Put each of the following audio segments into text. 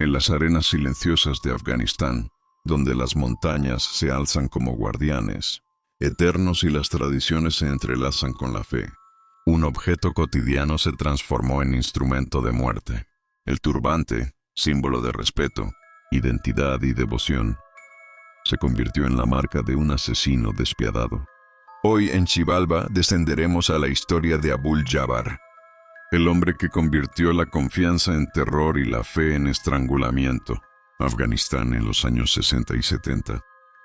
En las arenas silenciosas de Afganistán, donde las montañas se alzan como guardianes, eternos y las tradiciones se entrelazan con la fe, un objeto cotidiano se transformó en instrumento de muerte. El turbante, símbolo de respeto, identidad y devoción, se convirtió en la marca de un asesino despiadado. Hoy en Xibalbá descenderemos a la historia de Abul Jabbar, el hombre que convirtió la confianza en terror y la fe en estrangulamiento. Afganistán en los años 60 y 70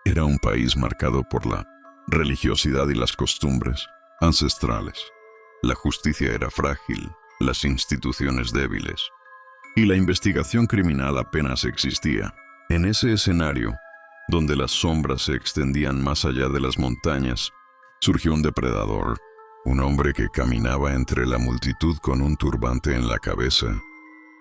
era un país marcado por la religiosidad y las costumbres ancestrales. La justicia era frágil, las instituciones débiles, y la investigación criminal apenas existía. En ese escenario, donde las sombras se extendían más allá de las montañas, surgió un depredador, un hombre que caminaba entre la multitud con un turbante en la cabeza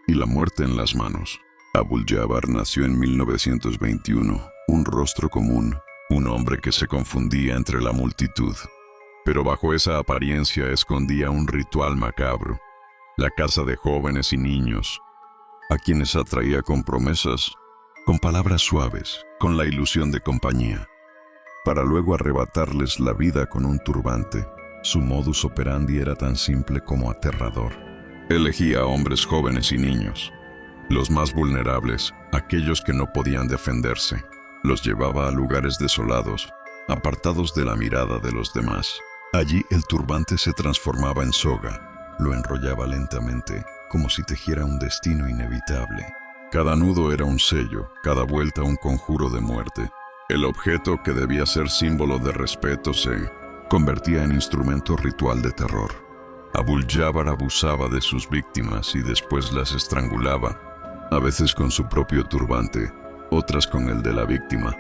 y la muerte en las manos. Abul Jabbar nació en 1921, un rostro común, un hombre que se confundía entre la multitud. Pero bajo esa apariencia escondía un ritual macabro, la caza de jóvenes y niños, a quienes atraía con promesas, con palabras suaves, con la ilusión de compañía, para luego arrebatarles la vida con un turbante. Su modus operandi era tan simple como aterrador. Elegía a hombres jóvenes y niños, los más vulnerables, aquellos que no podían defenderse. Los llevaba a lugares desolados, apartados de la mirada de los demás. Allí el turbante se transformaba en soga, lo enrollaba lentamente, como si tejiera un destino inevitable. Cada nudo era un sello, cada vuelta un conjuro de muerte. El objeto que debía ser símbolo de respeto se convertía en instrumento ritual de terror. Abul Jabbar abusaba de sus víctimas y después las estrangulaba, a veces con su propio turbante, otras con el de la víctima.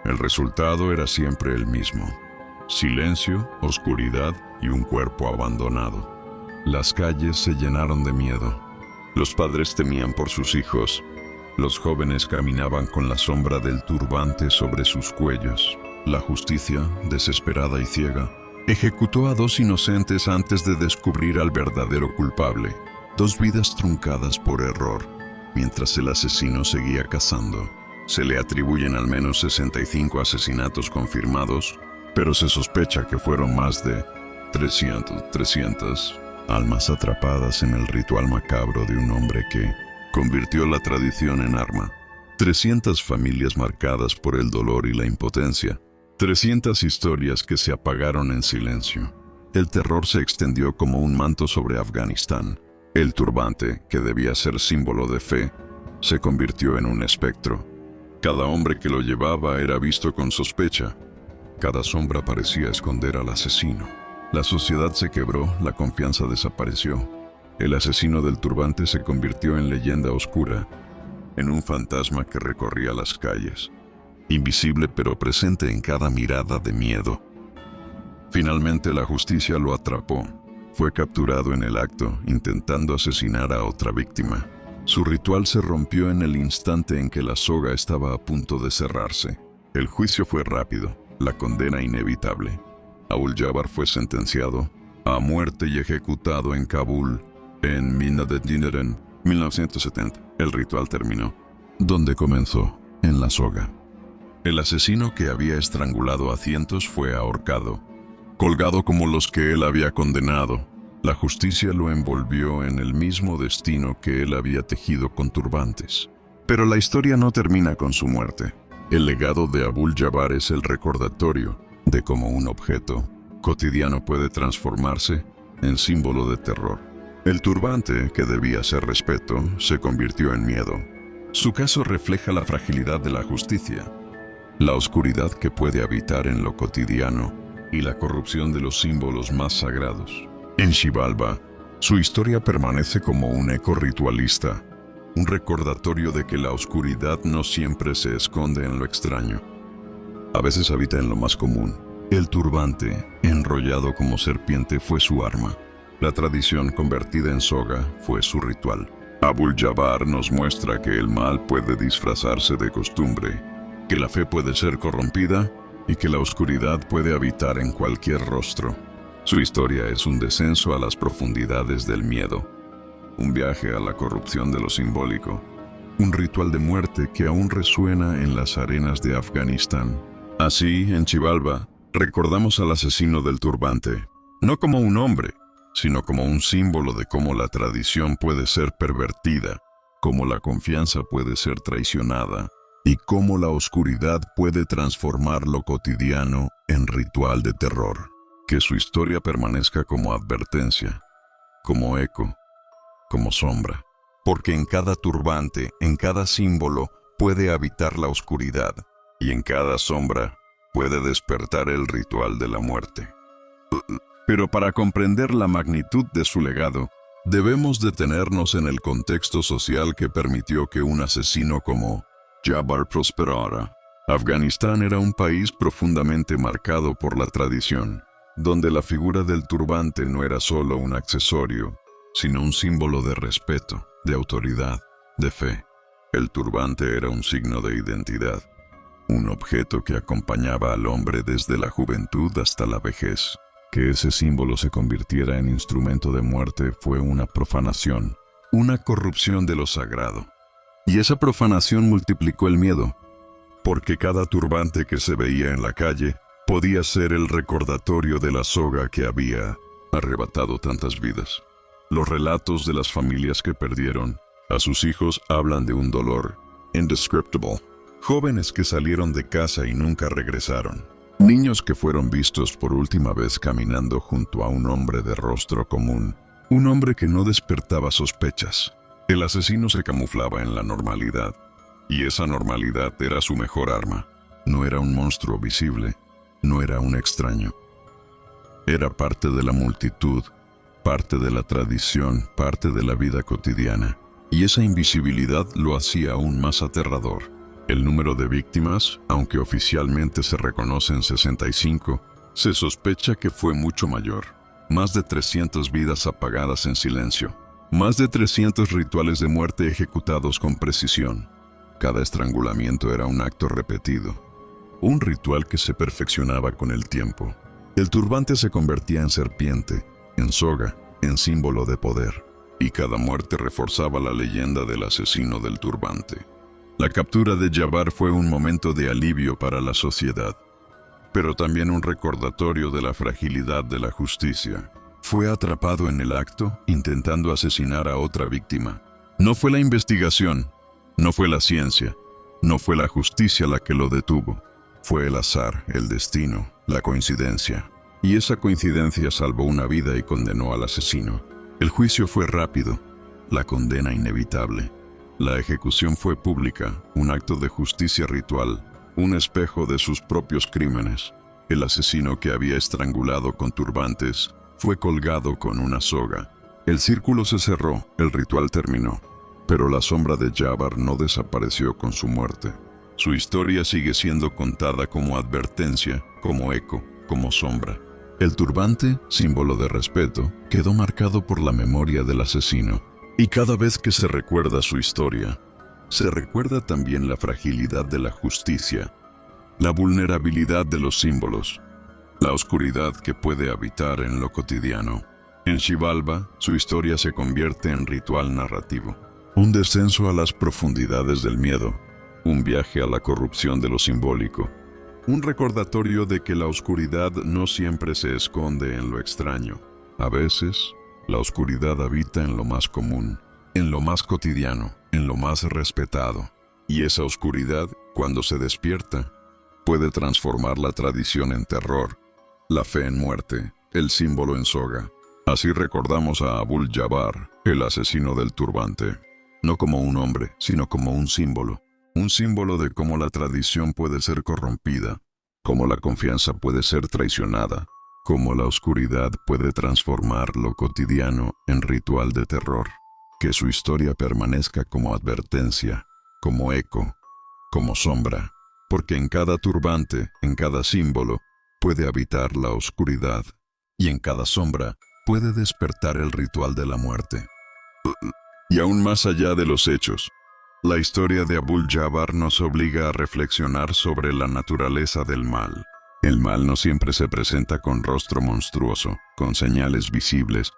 El resultado era siempre el mismo: silencio, oscuridad y un cuerpo abandonado. Las calles se llenaron de miedo. Los padres temían por sus hijos. Los jóvenes caminaban con la sombra del turbante sobre sus cuellos. La justicia, desesperada y ciega, ejecutó a 2 inocentes antes de descubrir al verdadero culpable. 2 vidas truncadas por error, mientras el asesino seguía cazando. Se le atribuyen al menos 65 asesinatos confirmados, pero se sospecha que fueron más de 300 almas atrapadas en el ritual macabro de un hombre que convirtió la tradición en arma. 300 familias marcadas por el dolor y la impotencia. 300 historias que se apagaron en silencio. El terror se extendió como un manto sobre Afganistán. El turbante, que debía ser símbolo de fe, se convirtió en un espectro. Cada hombre que lo llevaba era visto con sospecha. Cada sombra parecía esconder al asesino. La sociedad se quebró, la confianza desapareció. El asesino del turbante se convirtió en leyenda oscura, en un fantasma que recorría las calles, invisible pero presente en cada mirada de miedo. Finalmente la justicia lo atrapó. Fue capturado en el acto, intentando asesinar a otra víctima. Su ritual se rompió en el instante en que la soga estaba a punto de cerrarse. El juicio fue rápido, la condena inevitable. Abul Jabbar fue sentenciado a muerte y ejecutado en Kabul en 1970. El ritual terminó. ¿Dónde comenzó? En la soga. El asesino que había estrangulado a cientos fue ahorcado, colgado como los que él había condenado. La justicia lo envolvió en el mismo destino que él había tejido con turbantes. Pero la historia no termina con su muerte. El legado de Abul Jabbar es el recordatorio de cómo un objeto cotidiano puede transformarse en símbolo de terror. El turbante, que debía ser respeto, se convirtió en miedo. Su caso refleja la fragilidad de la justicia, la oscuridad que puede habitar en lo cotidiano y la corrupción de los símbolos más sagrados. En Xibalbá, su historia permanece como un eco ritualista, un recordatorio de que la oscuridad no siempre se esconde en lo extraño. A veces habita en lo más común. El turbante, enrollado como serpiente, fue su arma. La tradición convertida en soga fue su ritual. Abul Jabbar nos muestra que el mal puede disfrazarse de costumbre, que la fe puede ser corrompida y que la oscuridad puede habitar en cualquier rostro. Su historia es un descenso a las profundidades del miedo, un viaje a la corrupción de lo simbólico, un ritual de muerte que aún resuena en las arenas de Afganistán. Así, en Xibalba, recordamos al asesino del turbante, no como un hombre, sino como un símbolo de cómo la tradición puede ser pervertida, cómo la confianza puede ser traicionada y cómo la oscuridad puede transformar lo cotidiano en ritual de terror. Que su historia permanezca como advertencia, como eco, como sombra. Porque en cada turbante, en cada símbolo, puede habitar la oscuridad, y en cada sombra puede despertar el ritual de la muerte. Pero para comprender la magnitud de su legado, debemos detenernos en el contexto social que permitió que un asesino como Jabbar prosperara. Afganistán era un país profundamente marcado por la tradición, donde la figura del turbante no era solo un accesorio, sino un símbolo de respeto, de autoridad, de fe. El turbante era un signo de identidad, un objeto que acompañaba al hombre desde la juventud hasta la vejez. Que ese símbolo se convirtiera en instrumento de muerte fue una profanación, una corrupción de lo sagrado. Y esa profanación multiplicó el miedo, porque cada turbante que se veía en la calle podía ser el recordatorio de la soga que había arrebatado tantas vidas. Los relatos de las familias que perdieron a sus hijos hablan de un dolor indescriptible. Jóvenes que salieron de casa y nunca regresaron. Niños que fueron vistos por última vez caminando junto a un hombre de rostro común. Un hombre que no despertaba sospechas. El asesino se camuflaba en la normalidad. Y esa normalidad era su mejor arma. No era un monstruo visible. No era un extraño. Era parte de la multitud, parte de la tradición, parte de la vida cotidiana. Y esa invisibilidad lo hacía aún más aterrador. El número de víctimas, aunque oficialmente se reconocen 65, se sospecha que fue mucho mayor. Más de 300 vidas apagadas en silencio. Más de 300 rituales de muerte ejecutados con precisión. Cada estrangulamiento era un acto repetido. Un ritual que se perfeccionaba con el tiempo. El turbante se convertía en serpiente, en soga, en símbolo de poder. Y cada muerte reforzaba la leyenda del asesino del turbante. La captura de Jabbar fue un momento de alivio para la sociedad, pero también un recordatorio de la fragilidad de la justicia. Fue atrapado en el acto, intentando asesinar a otra víctima. No fue la investigación, no fue la ciencia, no fue la justicia la que lo detuvo. Fue el azar, el destino, la coincidencia. Y esa coincidencia salvó una vida y condenó al asesino. El juicio fue rápido, la condena inevitable. La ejecución fue pública, un acto de justicia ritual, un espejo de sus propios crímenes. El asesino que había estrangulado con turbantes fue colgado con una soga. El círculo se cerró, el ritual terminó. Pero la sombra de Jabbar no desapareció con su muerte. Su historia sigue siendo contada como advertencia, como eco, como sombra. El turbante, símbolo de respeto, quedó marcado por la memoria del asesino. Y cada vez que se recuerda su historia, se recuerda también la fragilidad de la justicia, la vulnerabilidad de los símbolos, la oscuridad que puede habitar en lo cotidiano. En Xibalba, su historia se convierte en ritual narrativo. Un descenso a las profundidades del miedo, un viaje a la corrupción de lo simbólico, un recordatorio de que la oscuridad no siempre se esconde en lo extraño. A veces, la oscuridad habita en lo más común, en lo más cotidiano, en lo más respetado. Y esa oscuridad, cuando se despierta, puede transformar la tradición en terror, la fe en muerte, el símbolo en soga. Así recordamos a Abul Jabbar, el asesino del turbante. No como un hombre, sino como un símbolo. Un símbolo de cómo la tradición puede ser corrompida, cómo la confianza puede ser traicionada, cómo la oscuridad puede transformar lo cotidiano en ritual de terror. Que su historia permanezca como advertencia, como eco, como sombra, porque en cada turbante, en cada símbolo, puede habitar la oscuridad, y en cada sombra puede despertar el ritual de la muerte. Y aún más allá de los hechos, la historia de Abul Jabbar nos obliga a reflexionar sobre la naturaleza del mal. El mal no siempre se presenta con rostro monstruoso, con señales visibles.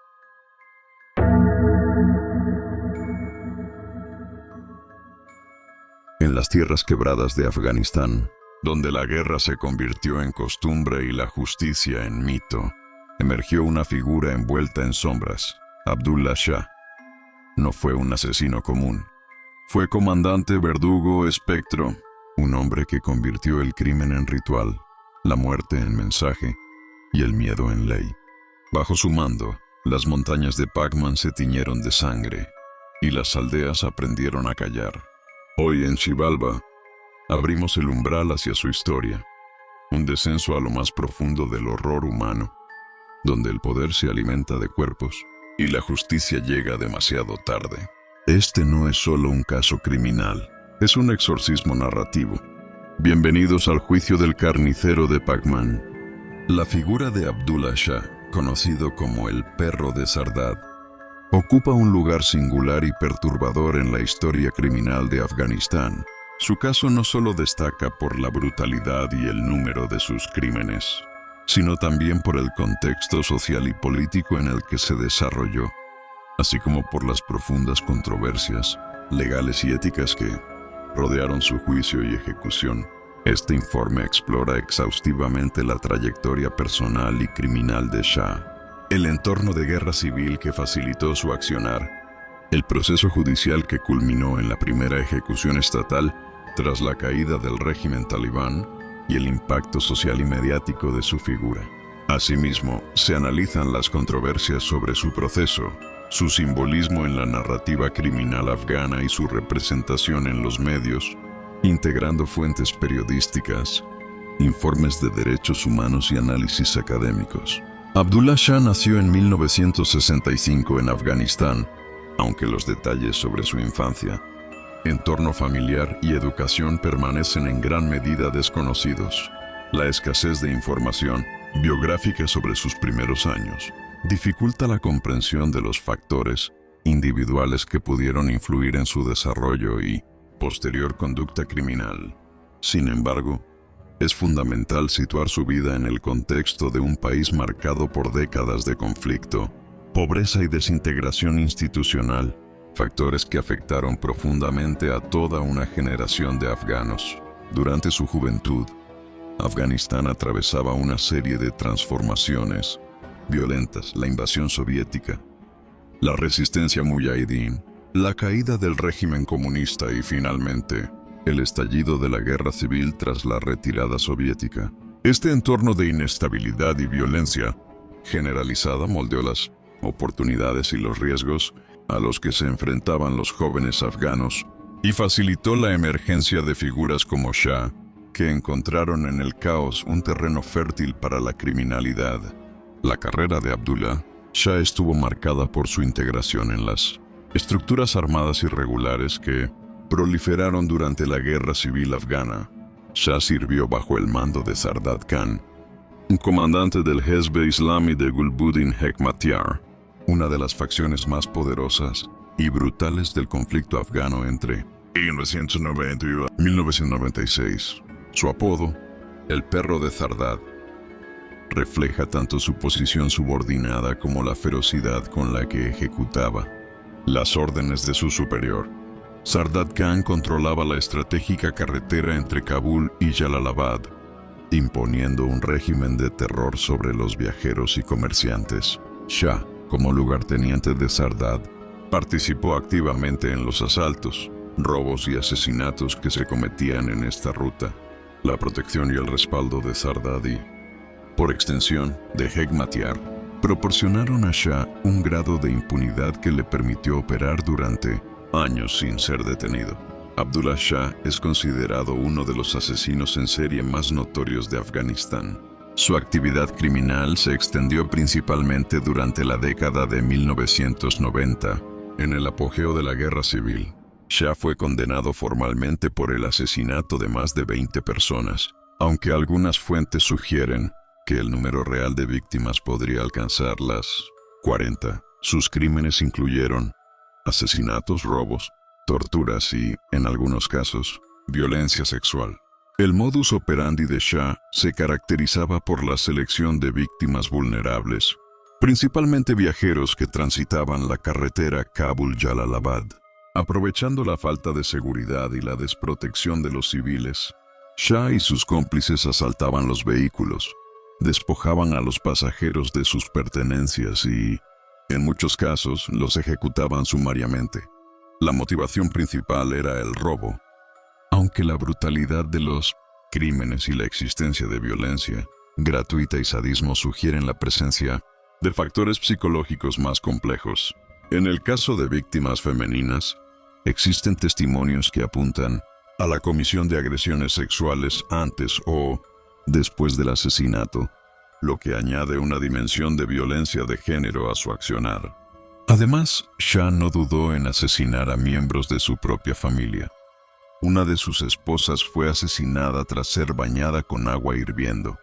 las tierras quebradas de Afganistán, donde la guerra se convirtió en costumbre y la justicia en mito, emergió una figura envuelta en sombras, Abdullah Shah. No fue un asesino común. Fue comandante, verdugo, espectro, un hombre que convirtió el crimen en ritual, la muerte en mensaje y el miedo en ley. Bajo su mando, las montañas de Paghman se tiñeron de sangre y las aldeas aprendieron a callar. Hoy en Xibalba, abrimos el umbral hacia su historia, un descenso a lo más profundo del horror humano, donde el poder se alimenta de cuerpos y la justicia llega demasiado tarde. Este no es solo un caso criminal, es un exorcismo narrativo. Bienvenidos al juicio del carnicero de Paghman. La figura de Abdullah Shah, conocido como el perro de Sardad, ocupa un lugar singular y perturbador en la historia criminal de Afganistán. Su caso no solo destaca por la brutalidad y el número de sus crímenes, sino también por el contexto social y político en el que se desarrolló, así como por las profundas controversias legales y éticas que rodearon su juicio y ejecución. Este informe explora exhaustivamente la trayectoria personal y criminal de Shah, el entorno de guerra civil que facilitó su accionar, el proceso judicial que culminó en la primera ejecución estatal tras la caída del régimen talibán y el impacto social y mediático de su figura. Asimismo, se analizan las controversias sobre su proceso, su simbolismo en la narrativa criminal afgana y su representación en los medios, integrando fuentes periodísticas, informes de derechos humanos y análisis académicos. Abdullah Shah nació en 1965 en Afganistán, aunque los detalles sobre su infancia, entorno familiar y educación permanecen en gran medida desconocidos. La escasez de información biográfica sobre sus primeros años dificulta la comprensión de los factores individuales que pudieron influir en su desarrollo y posterior conducta criminal. Sin embargo, es fundamental situar su vida en el contexto de un país marcado por décadas de conflicto, pobreza y desintegración institucional, factores que afectaron profundamente a toda una generación de afganos. Durante su juventud, Afganistán atravesaba una serie de transformaciones violentas: la invasión soviética, la resistencia mujahideen, la caída del régimen comunista y finalmente el estallido de la guerra civil tras la retirada soviética. Este entorno de inestabilidad y violencia generalizada moldeó las oportunidades y los riesgos a los que se enfrentaban los jóvenes afganos y facilitó la emergencia de figuras como Shah, que encontraron en el caos un terreno fértil para la criminalidad. La carrera de Abdullah Shah estuvo marcada por su integración en las estructuras armadas irregulares que proliferaron durante la guerra civil afgana. Shah sirvió bajo el mando de Sardad Khan, un comandante del Hezb Islami de Gulbuddin Hekmatyar, una de las facciones más poderosas y brutales del conflicto afgano entre 1990 y 1996. Su apodo, el perro de Sardad, refleja tanto su posición subordinada como la ferocidad con la que ejecutaba las órdenes de su superior. Sardad Khan controlaba la estratégica carretera entre Kabul y Jalalabad, imponiendo un régimen de terror sobre los viajeros y comerciantes. Shah, como lugarteniente de Sardad, participó activamente en los asaltos, robos y asesinatos que se cometían en esta ruta. La protección y el respaldo de Sardad y, por extensión, de Hekmatyar, proporcionaron a Shah un grado de impunidad que le permitió operar durante años sin ser detenido. Abdullah Shah es considerado uno de los asesinos en serie más notorios de Afganistán. Su actividad criminal se extendió principalmente durante la década de 1990. En el apogeo de la guerra civil, Shah fue condenado formalmente por el asesinato de más de 20 personas, aunque algunas fuentes sugieren que el número real de víctimas podría alcanzar las 40. Sus crímenes incluyeron asesinatos, robos, torturas y, en algunos casos, violencia sexual. El modus operandi de Shah se caracterizaba por la selección de víctimas vulnerables, principalmente viajeros que transitaban la carretera Kabul-Jalalabad. Aprovechando la falta de seguridad y la desprotección de los civiles, Shah y sus cómplices asaltaban los vehículos, despojaban a los pasajeros de sus pertenencias y, en muchos casos, los ejecutaban sumariamente. La motivación principal era el robo, aunque la brutalidad de los crímenes y la existencia de violencia gratuita y sadismo sugieren la presencia de factores psicológicos más complejos. En el caso de víctimas femeninas, existen testimonios que apuntan a la comisión de agresiones sexuales antes o después del asesinato, lo que añade una dimensión de violencia de género a su accionar. Además, Shah no dudó en asesinar a miembros de su propia familia. Una de sus esposas fue asesinada tras ser bañada con agua hirviendo,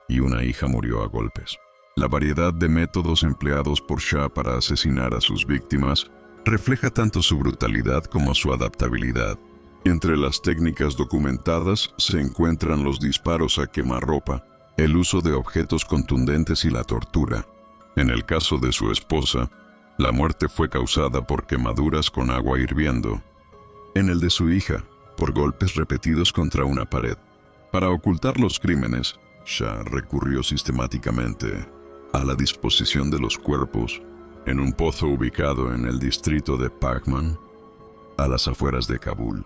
y una hija murió a golpes. La variedad de métodos empleados por Shah para asesinar a sus víctimas refleja tanto su brutalidad como su adaptabilidad. Entre las técnicas documentadas se encuentran los disparos a quemarropa, el uso de objetos contundentes y la tortura. En el caso de su esposa, la muerte fue causada por quemaduras con agua hirviendo. En el de su hija, por golpes repetidos contra una pared. Para ocultar los crímenes, Shah recurrió sistemáticamente a la disposición de los cuerpos en un pozo ubicado en el distrito de Paghman, a las afueras de Kabul.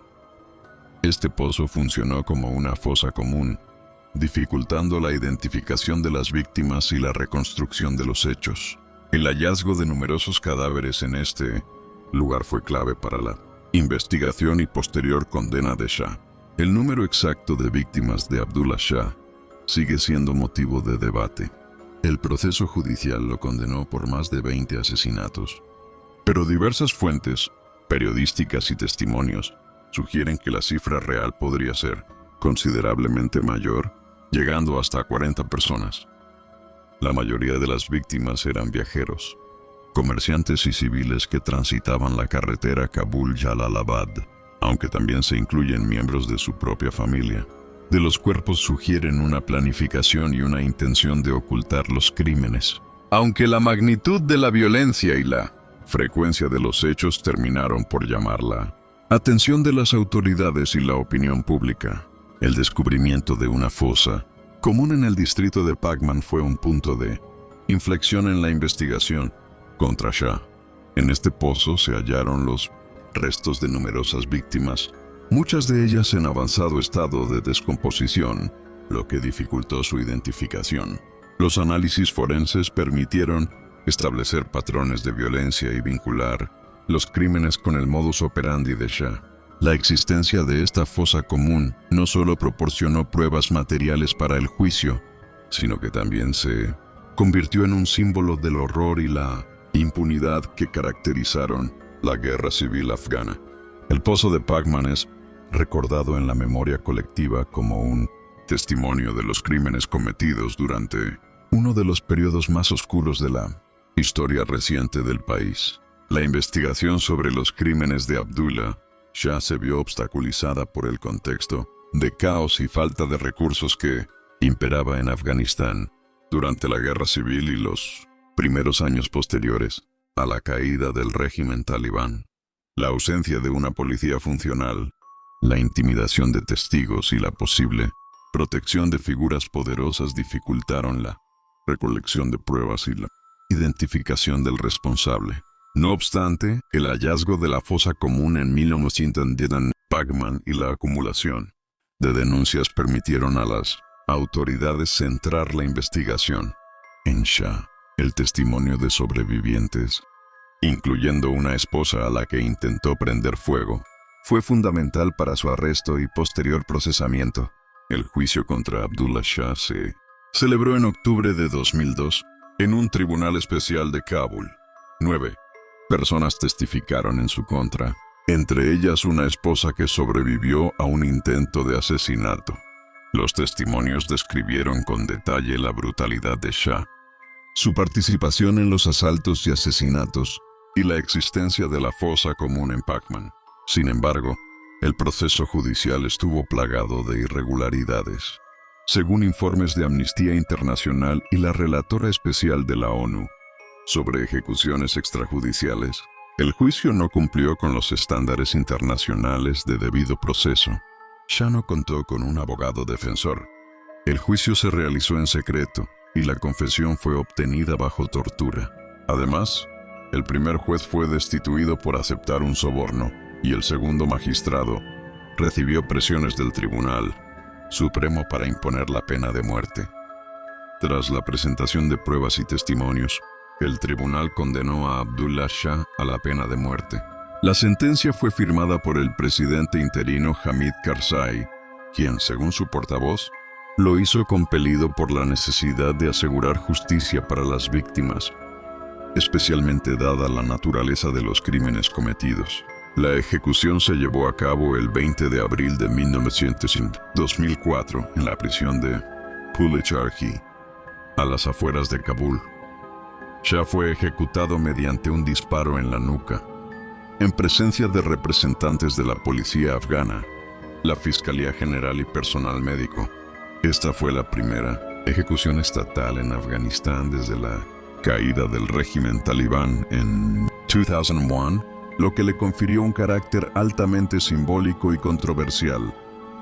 Este pozo funcionó como una fosa común, dificultando la identificación de las víctimas y la reconstrucción de los hechos. El hallazgo de numerosos cadáveres en este lugar fue clave para la investigación y posterior condena de Shah. El número exacto de víctimas de Abdullah Shah sigue siendo motivo de debate. El proceso judicial lo condenó por más de 20 asesinatos, pero diversas fuentes, periodísticas y testimonios sugieren que la cifra real podría ser considerablemente mayor, llegando hasta 40 personas. La mayoría de las víctimas eran viajeros, comerciantes y civiles que transitaban la carretera Kabul-Jalalabad, aunque también se incluyen miembros de su propia familia. De los cuerpos sugieren una planificación y una intención de ocultar los crímenes. Aunque la magnitud de la violencia y la frecuencia de los hechos terminaron por llamar la atención de las autoridades y la opinión pública, el descubrimiento de una fosa común en el distrito de Paghman fue un punto de inflexión en la investigación contra Shah. En este pozo se hallaron los restos de numerosas víctimas, muchas de ellas en avanzado estado de descomposición, lo que dificultó su identificación. Los análisis forenses permitieron establecer patrones de violencia y vincular los crímenes con el modus operandi de Shah. La existencia de esta fosa común no solo proporcionó pruebas materiales para el juicio, sino que también se convirtió en un símbolo del horror y la impunidad que caracterizaron la guerra civil afgana. El pozo de Paghman es recordado en la memoria colectiva como un testimonio de los crímenes cometidos durante uno de los periodos más oscuros de la historia reciente del país. La investigación sobre los crímenes de Abdullah Shah se vio obstaculizada por el contexto de caos y falta de recursos que imperaba en Afganistán durante la guerra civil y los primeros años posteriores a la caída del régimen talibán. La ausencia de una policía funcional, la intimidación de testigos y la posible protección de figuras poderosas dificultaron la recolección de pruebas y la identificación del responsable. No obstante, el hallazgo de la fosa común en 1910 en Paghman y la acumulación de denuncias permitieron a las autoridades centrar la investigación en Shah. El testimonio de sobrevivientes, incluyendo una esposa a la que intentó prender fuego, fue fundamental para su arresto y posterior procesamiento. El juicio contra Abdullah Shah se celebró en octubre de 2002 en un tribunal especial de Kabul. 9 personas testificaron en su contra, entre ellas una esposa que sobrevivió a un intento de asesinato. Los testimonios describieron con detalle la brutalidad de Shah, su participación en los asaltos y asesinatos, y la existencia de la fosa común en Paghman. Sin embargo, el proceso judicial estuvo plagado de irregularidades. Según informes de Amnistía Internacional y la relatora especial de la ONU sobre ejecuciones extrajudiciales, El juicio no cumplió con los estándares internacionales de debido proceso. Shah no contó con un abogado defensor. El juicio se realizó en secreto y la confesión fue obtenida bajo tortura. Además, el primer juez fue destituido por aceptar un soborno y el segundo magistrado recibió presiones del Tribunal Supremo para imponer la pena de muerte. Tras la presentación de pruebas y testimonios, el tribunal condenó a Abdullah Shah a la pena de muerte. La sentencia fue firmada por el presidente interino Hamid Karzai, quien, según su portavoz, lo hizo compelido por la necesidad de asegurar justicia para las víctimas, especialmente dada la naturaleza de los crímenes cometidos. La ejecución se llevó a cabo el 20 de abril de 2004 en la prisión de Pulicharki, a las afueras de Kabul. Shah fue ejecutado mediante un disparo en la nuca, en presencia de representantes de la policía afgana, la Fiscalía General y personal médico. Esta fue la primera ejecución estatal en Afganistán desde la caída del régimen talibán en 2001, lo que le confirió un carácter altamente simbólico y controversial.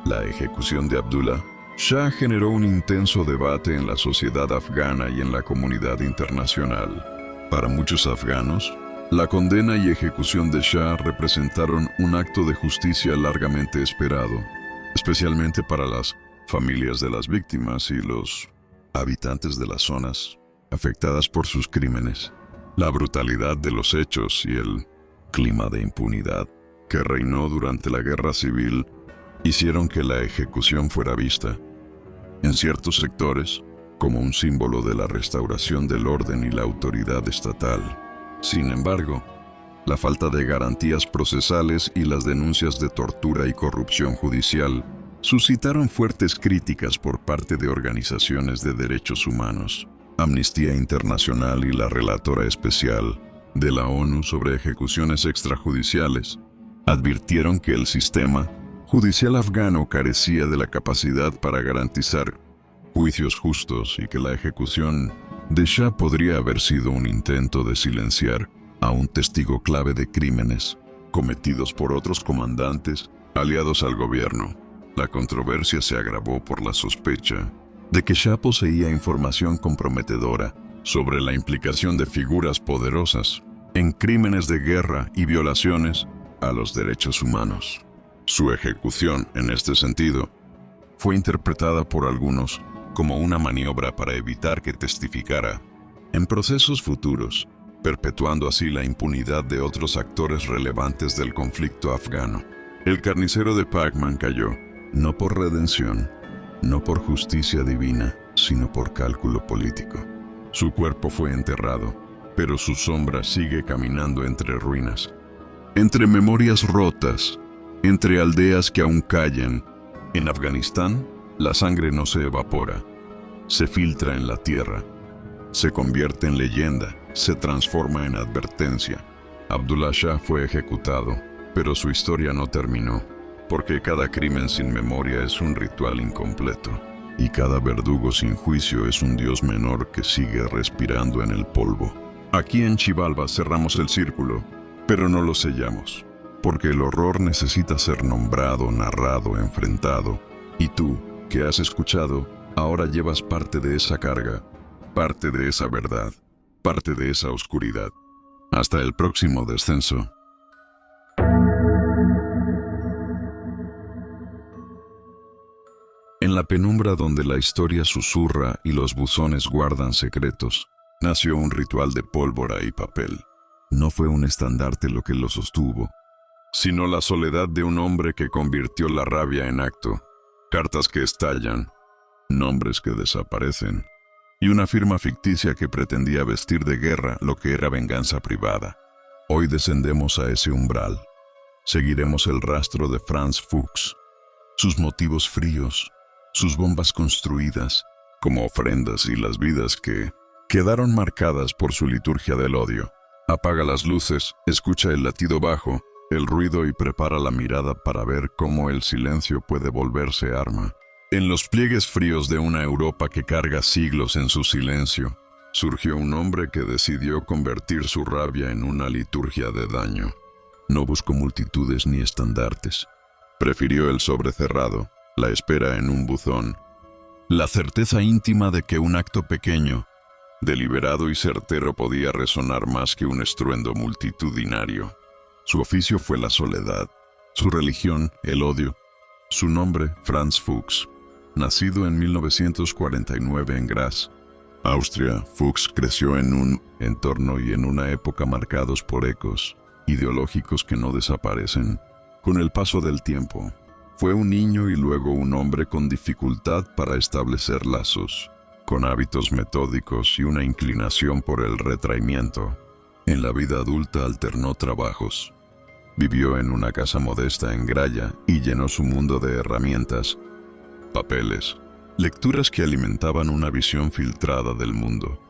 La ejecución de Abdullah Shah generó un intenso debate en la sociedad afgana y en la comunidad internacional. Para muchos afganos, la condena y ejecución de Shah representaron un acto de justicia largamente esperado, especialmente para las familias de las víctimas y los habitantes de las zonas afectadas por sus crímenes. La brutalidad de los hechos y el clima de impunidad que reinó durante la guerra civil hicieron que la ejecución fuera vista, en ciertos sectores, como un símbolo de la restauración del orden y la autoridad estatal. Sin embargo, la falta de garantías procesales y las denuncias de tortura y corrupción judicial suscitaron fuertes críticas por parte de organizaciones de derechos humanos. Amnistía Internacional y la relatora especial de la ONU sobre ejecuciones extrajudiciales advirtieron que el sistema judicial afgano carecía de la capacidad para garantizar juicios justos y que la ejecución de Shah podría haber sido un intento de silenciar a un testigo clave de crímenes cometidos por otros comandantes aliados al gobierno. La controversia se agravó por la sospecha de que Shah poseía información comprometedora sobre la implicación de figuras poderosas en crímenes de guerra y violaciones a los derechos humanos. Su ejecución, en este sentido, fue interpretada por algunos como una maniobra para evitar que testificara en procesos futuros, perpetuando así la impunidad de otros actores relevantes del conflicto afgano. El carnicero de Paghman cayó, no por redención, no por justicia divina, sino por cálculo político. Su cuerpo fue enterrado, pero su sombra sigue caminando entre ruinas, entre memorias rotas, entre aldeas que aún callan. En Afganistán, la sangre no se evapora, se filtra en la tierra, se convierte en leyenda, se transforma en advertencia. Abdullah Shah fue ejecutado, pero su historia no terminó, porque cada crimen sin memoria es un ritual incompleto, y cada verdugo sin juicio es un dios menor que sigue respirando en el polvo. Aquí en Xibalba cerramos el círculo, pero no lo sellamos, porque el horror necesita ser nombrado, narrado, enfrentado, y tú, que has escuchado, ahora llevas parte de esa carga, parte de esa verdad, parte de esa oscuridad. Hasta el próximo descenso. En la penumbra donde la historia susurra y los buzones guardan secretos, nació un ritual de pólvora y papel. No fue un estandarte lo que lo sostuvo, sino la soledad de un hombre que convirtió la rabia en acto, cartas que estallan, nombres que desaparecen, y una firma ficticia que pretendía vestir de guerra lo que era venganza privada. Hoy descendemos a ese umbral. Seguiremos el rastro de Franz Fuchs, sus motivos fríos, sus bombas construidas como ofrendas y las vidas que quedaron marcadas por su liturgia del odio. Apaga las luces, escucha el latido bajo, el ruido y prepara la mirada para ver cómo el silencio puede volverse arma. En los pliegues fríos de una Europa que carga siglos en su silencio, surgió un hombre que decidió convertir su rabia en una liturgia de daño. No buscó multitudes ni estandartes. Prefirió el sobre cerrado, la espera en un buzón, la certeza íntima de que un acto pequeño, deliberado y certero podía resonar más que un estruendo multitudinario. Su oficio fue la soledad, su religión, el odio. Su nombre, Franz Fuchs. Nacido en 1949 en Graz, Austria, Fuchs creció en un entorno y en una época marcados por ecos ideológicos que no desaparecen. Con el paso del tiempo, fue un niño y luego un hombre con dificultad para establecer lazos, con hábitos metódicos y una inclinación por el retraimiento. En la vida adulta alternó trabajos. Vivió en una casa modesta en Graya y llenó su mundo de herramientas, papeles, lecturas que alimentaban una visión filtrada del mundo.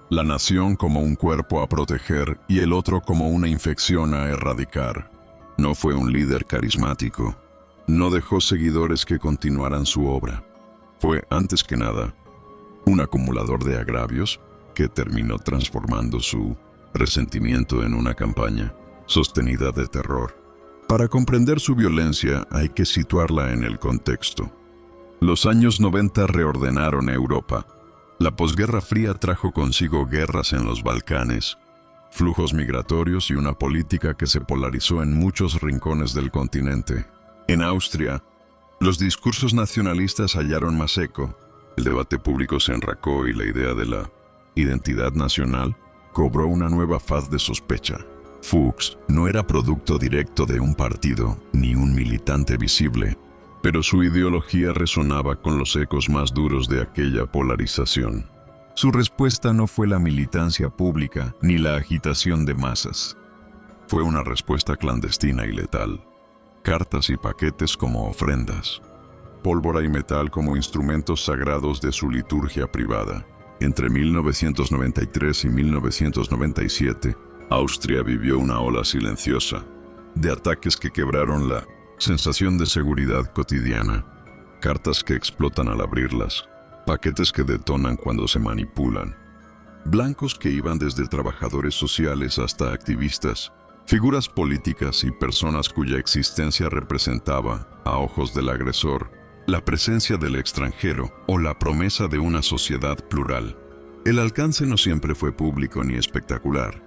La nación como un cuerpo a proteger y el otro como una infección a erradicar. No fue un líder carismático. No dejó seguidores que continuaran su obra. Fue, antes que nada, un acumulador de agravios que terminó transformando su resentimiento en una campaña sostenida de terror. Para comprender su violencia hay que situarla en el contexto. Los años 90 reordenaron Europa. La posguerra fría trajo consigo guerras en los Balcanes, flujos migratorios y una política que se polarizó en muchos rincones del continente. En Austria, los discursos nacionalistas hallaron más eco, el debate público se enracó y la idea de la identidad nacional cobró una nueva faz de sospecha. Fuchs no era producto directo de un partido ni un militante visible, pero su ideología resonaba con los ecos más duros de aquella polarización. Su respuesta no fue la militancia pública ni la agitación de masas. Fue una respuesta clandestina y letal. Cartas y paquetes como ofrendas. Pólvora y metal como instrumentos sagrados de su liturgia privada. Entre 1993 y 1997, Austria vivió una ola silenciosa de ataques que quebraron la sensación de seguridad cotidiana. Cartas que explotan al abrirlas. Paquetes que detonan cuando se manipulan. Blancos que iban desde trabajadores sociales hasta activistas, figuras políticas y personas cuya existencia representaba, a ojos del agresor, la presencia del extranjero o la promesa de una sociedad plural. El alcance no siempre fue público ni espectacular.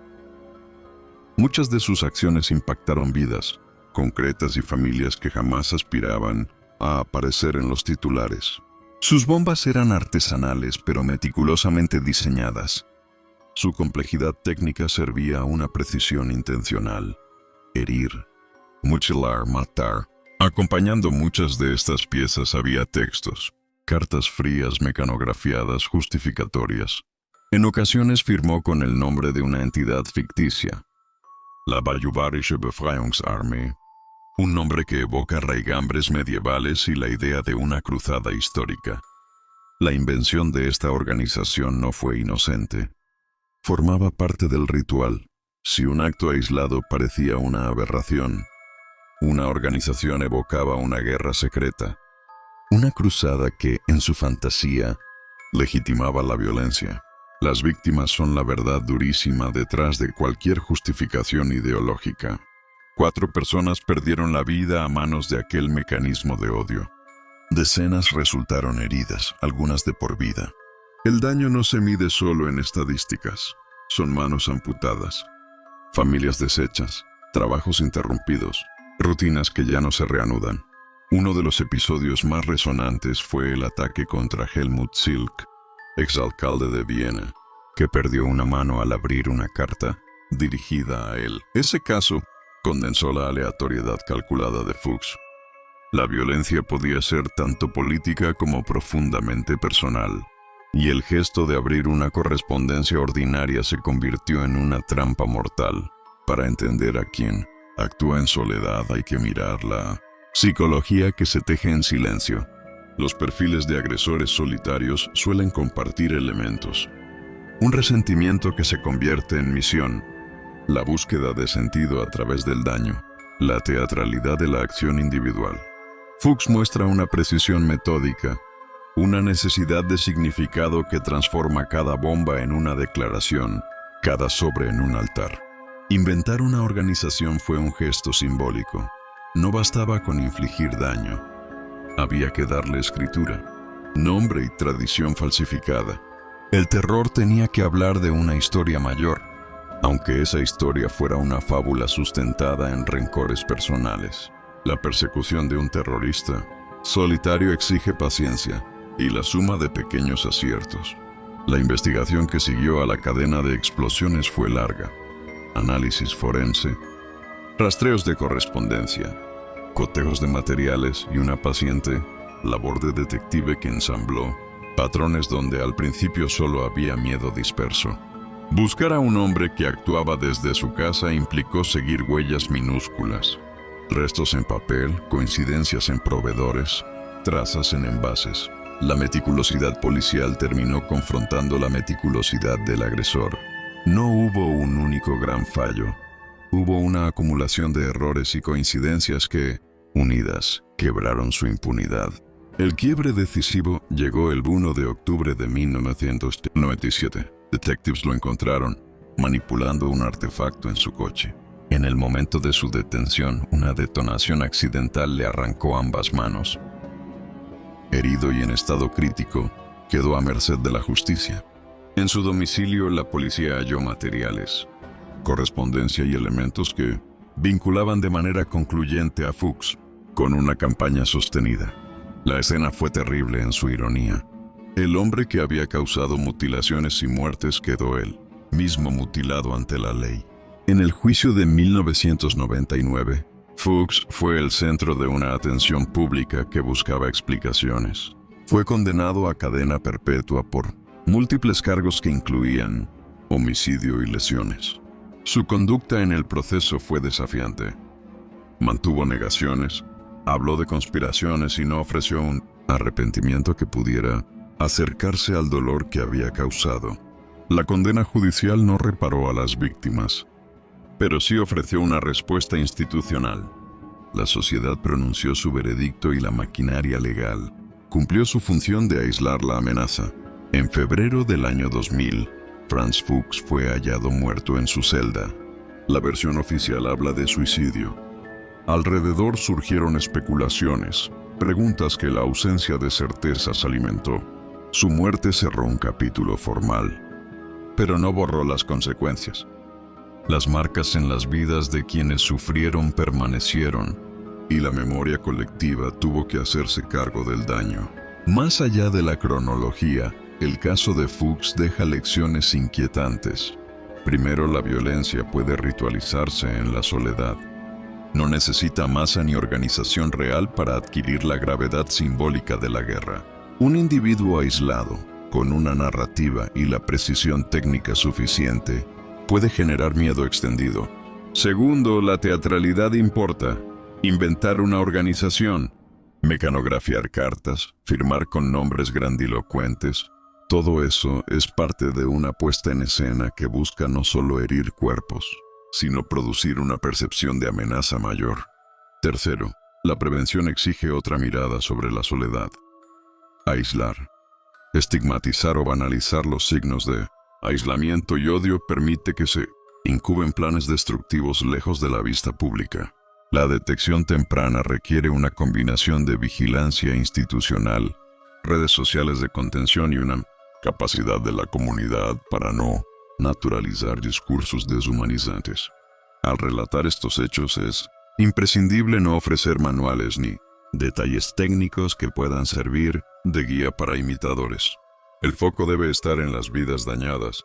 Muchas de sus acciones impactaron vidas, concretas y familias que jamás aspiraban a aparecer en los titulares. Sus bombas eran artesanales pero meticulosamente diseñadas. Su complejidad técnica servía a una precisión intencional. Herir, mutilar, matar. Acompañando muchas de estas piezas había textos, cartas frías mecanografiadas justificatorias. En ocasiones firmó con el nombre de una entidad ficticia, la Bajuwarische Befreiungsarmee, un nombre que evoca raigambres medievales y la idea de una cruzada histórica. La invención de esta organización no fue inocente. Formaba parte del ritual. Si un acto aislado parecía una aberración, una organización evocaba una guerra secreta, una cruzada que, en su fantasía, legitimaba la violencia. Las víctimas son la verdad durísima detrás de cualquier justificación ideológica. 4 personas perdieron la vida a manos de aquel mecanismo de odio. Decenas resultaron heridas, algunas de por vida. El daño no se mide solo en estadísticas. Son manos amputadas, familias deshechas, trabajos interrumpidos, rutinas que ya no se reanudan. Uno de los episodios más resonantes fue el ataque contra Helmut Silk, exalcalde de Viena, que perdió una mano al abrir una carta dirigida a él. Ese caso condensó la aleatoriedad calculada de Fuchs. La violencia podía ser tanto política como profundamente personal, y el gesto de abrir una correspondencia ordinaria se convirtió en una trampa mortal. Para entender a quién actúa en soledad hay que mirar la psicología que se teje en silencio. Los perfiles de agresores solitarios suelen compartir elementos. Un resentimiento que se convierte en misión, la búsqueda de sentido a través del daño, la teatralidad de la acción individual. Fuchs muestra una precisión metódica, Una necesidad de significado que transforma cada bomba en una declaración, cada sobre en un altar. Inventar una organización fue un gesto simbólico. No bastaba con infligir daño. Había que darle escritura, nombre y tradición falsificada. El terror tenía que hablar de una historia mayor, aunque esa historia fuera una fábula sustentada en rencores personales. La persecución de un terrorista solitario exige paciencia y la suma de pequeños aciertos. La investigación que siguió a la cadena de explosiones fue larga. Análisis forense, rastreos de correspondencia, coteos de materiales y una paciente labor de detective que ensambló patrones donde al principio solo había miedo disperso. Buscar a un hombre que actuaba desde su casa implicó seguir huellas minúsculas, restos en papel, coincidencias en proveedores, trazas en envases. La meticulosidad policial terminó confrontando la meticulosidad del agresor. No hubo un único gran fallo. Hubo una acumulación de errores y coincidencias que, unidas, quebraron su impunidad. El quiebre decisivo llegó el 1 de octubre de 1997. Detectives lo encontraron manipulando un artefacto en su coche. En el momento de su detención, una detonación accidental le arrancó ambas manos. Herido y en estado crítico, quedó a merced de la justicia. En su domicilio, la policía halló materiales, correspondencia y elementos que vinculaban de manera concluyente a Fuchs con una campaña sostenida. La escena fue terrible en su ironía. El hombre que había causado mutilaciones y muertes quedó él mismo mutilado ante la ley. En el juicio de 1999, Fuchs fue el centro de una atención pública que buscaba explicaciones. Fue condenado a cadena perpetua por múltiples cargos que incluían homicidio y lesiones. Su conducta en el proceso fue desafiante. Mantuvo negaciones, habló de conspiraciones y no ofreció un arrepentimiento que pudiera acercarse al dolor que había causado. La condena judicial no reparó a las víctimas, pero sí ofreció una respuesta institucional. La sociedad pronunció su veredicto y la maquinaria legal cumplió su función de aislar la amenaza. En febrero del año 2000, Franz Fuchs fue hallado muerto en su celda. La versión oficial habla de suicidio. Alrededor surgieron especulaciones, preguntas que la ausencia de certezas alimentó. Su muerte cerró un capítulo formal, pero no borró las consecuencias. Las marcas en las vidas de quienes sufrieron permanecieron, y la memoria colectiva tuvo que hacerse cargo del daño. Más allá de la cronología, el caso de Fuchs deja lecciones inquietantes. Primero, la violencia puede ritualizarse en la soledad. No necesita masa ni organización real para adquirir la gravedad simbólica de la guerra. Un individuo aislado, con una narrativa y la precisión técnica suficiente, puede generar miedo extendido. Segundo, la teatralidad importa. Inventar una organización, mecanografiar cartas, firmar con nombres grandilocuentes, todo eso es parte de una puesta en escena que busca no solo herir cuerpos, sino producir una percepción de amenaza mayor. Tercero, la prevención exige otra mirada sobre la soledad. Aislar, estigmatizar o banalizar los signos de aislamiento y odio permite que se incuben planes destructivos lejos de la vista pública. La detección temprana requiere una combinación de vigilancia institucional, redes sociales de contención y una capacidad de la comunidad para no naturalizar discursos deshumanizantes. Al relatar estos hechos es imprescindible no ofrecer manuales ni detalles técnicos que puedan servir de guía para imitadores. El foco debe estar en las vidas dañadas,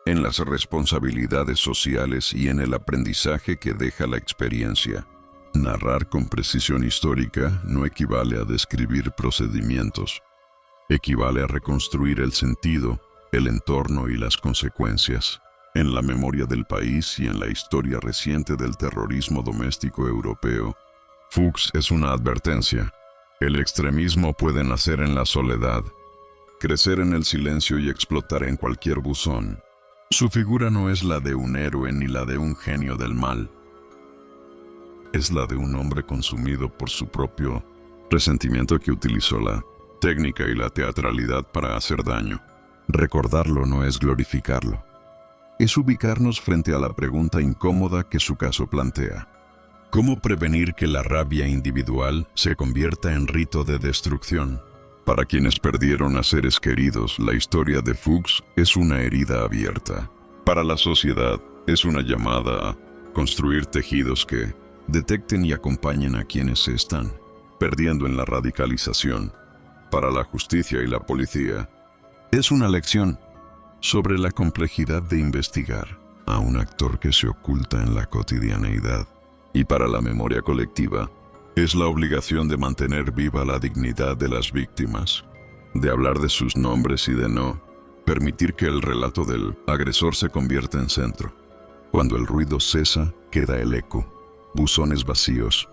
en las responsabilidades sociales y en el aprendizaje que deja la experiencia. Narrar con precisión histórica no equivale a describir procedimientos. Equivale a reconstruir el sentido, el entorno y las consecuencias. En la memoria del país y en la historia reciente del terrorismo doméstico europeo, Fuchs es una advertencia. El extremismo puede nacer en la soledad, crecer en el silencio y explotar en cualquier buzón. Su figura no es la de un héroe ni la de un genio del mal. Es la de un hombre consumido por su propio resentimiento que utilizó la técnica y la teatralidad para hacer daño. Recordarlo no es glorificarlo. Es ubicarnos frente a la pregunta incómoda que su caso plantea. ¿Cómo prevenir que la rabia individual se convierta en rito de destrucción? Para quienes perdieron a seres queridos, la historia de Fuchs es una herida abierta. Para la sociedad, es una llamada a construir tejidos que detecten y acompañen a quienes se están perdiendo en la radicalización. Para la justicia y la policía, es una lección sobre la complejidad de investigar a un actor que se oculta en la cotidianeidad. Y para la memoria colectiva, es la obligación de mantener viva la dignidad de las víctimas, de hablar de sus nombres y de no permitir que el relato del agresor se convierta en centro. Cuando el ruido cesa, queda el eco, buzones vacíos,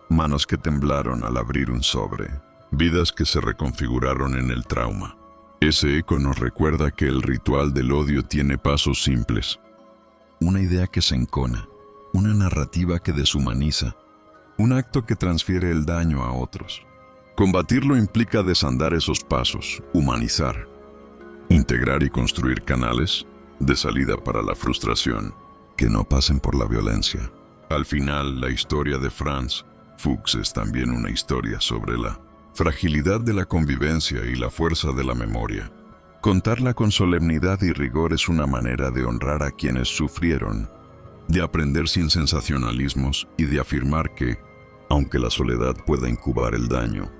manos que temblaron al abrir un sobre, vidas que se reconfiguraron en el trauma. Ese eco nos recuerda que el ritual del odio tiene pasos simples. Una idea que se encona, una narrativa que deshumaniza, un acto que transfiere el daño a otros. Combatirlo implica desandar esos pasos, humanizar, integrar y construir canales de salida para la frustración que no pasen por la violencia. Al final, la historia de Franz Fuchs es también una historia sobre la fragilidad de la convivencia y la fuerza de la memoria. Contarla con solemnidad y rigor es una manera de honrar a quienes sufrieron, de aprender sin sensacionalismos y de afirmar que, aunque la soledad pueda incubar el daño,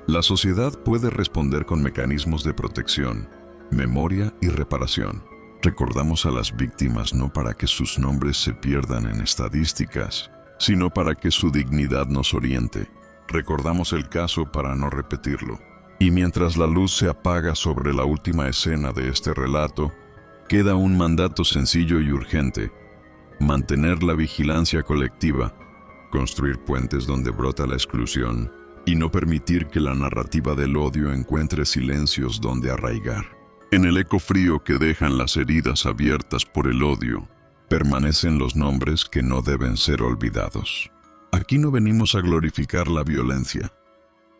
la sociedad puede responder con mecanismos de protección, memoria y reparación. Recordamos a las víctimas no para que sus nombres se pierdan en estadísticas, sino para que su dignidad nos oriente. Recordamos el caso para no repetirlo. Y mientras la luz se apaga sobre la última escena de este relato, queda un mandato sencillo y urgente: mantener la vigilancia colectiva, construir puentes donde brota la exclusión, y no permitir que la narrativa del odio encuentre silencios donde arraigar. En el eco frío que dejan las heridas abiertas por el odio, permanecen los nombres que no deben ser olvidados. Aquí no venimos a glorificar la violencia.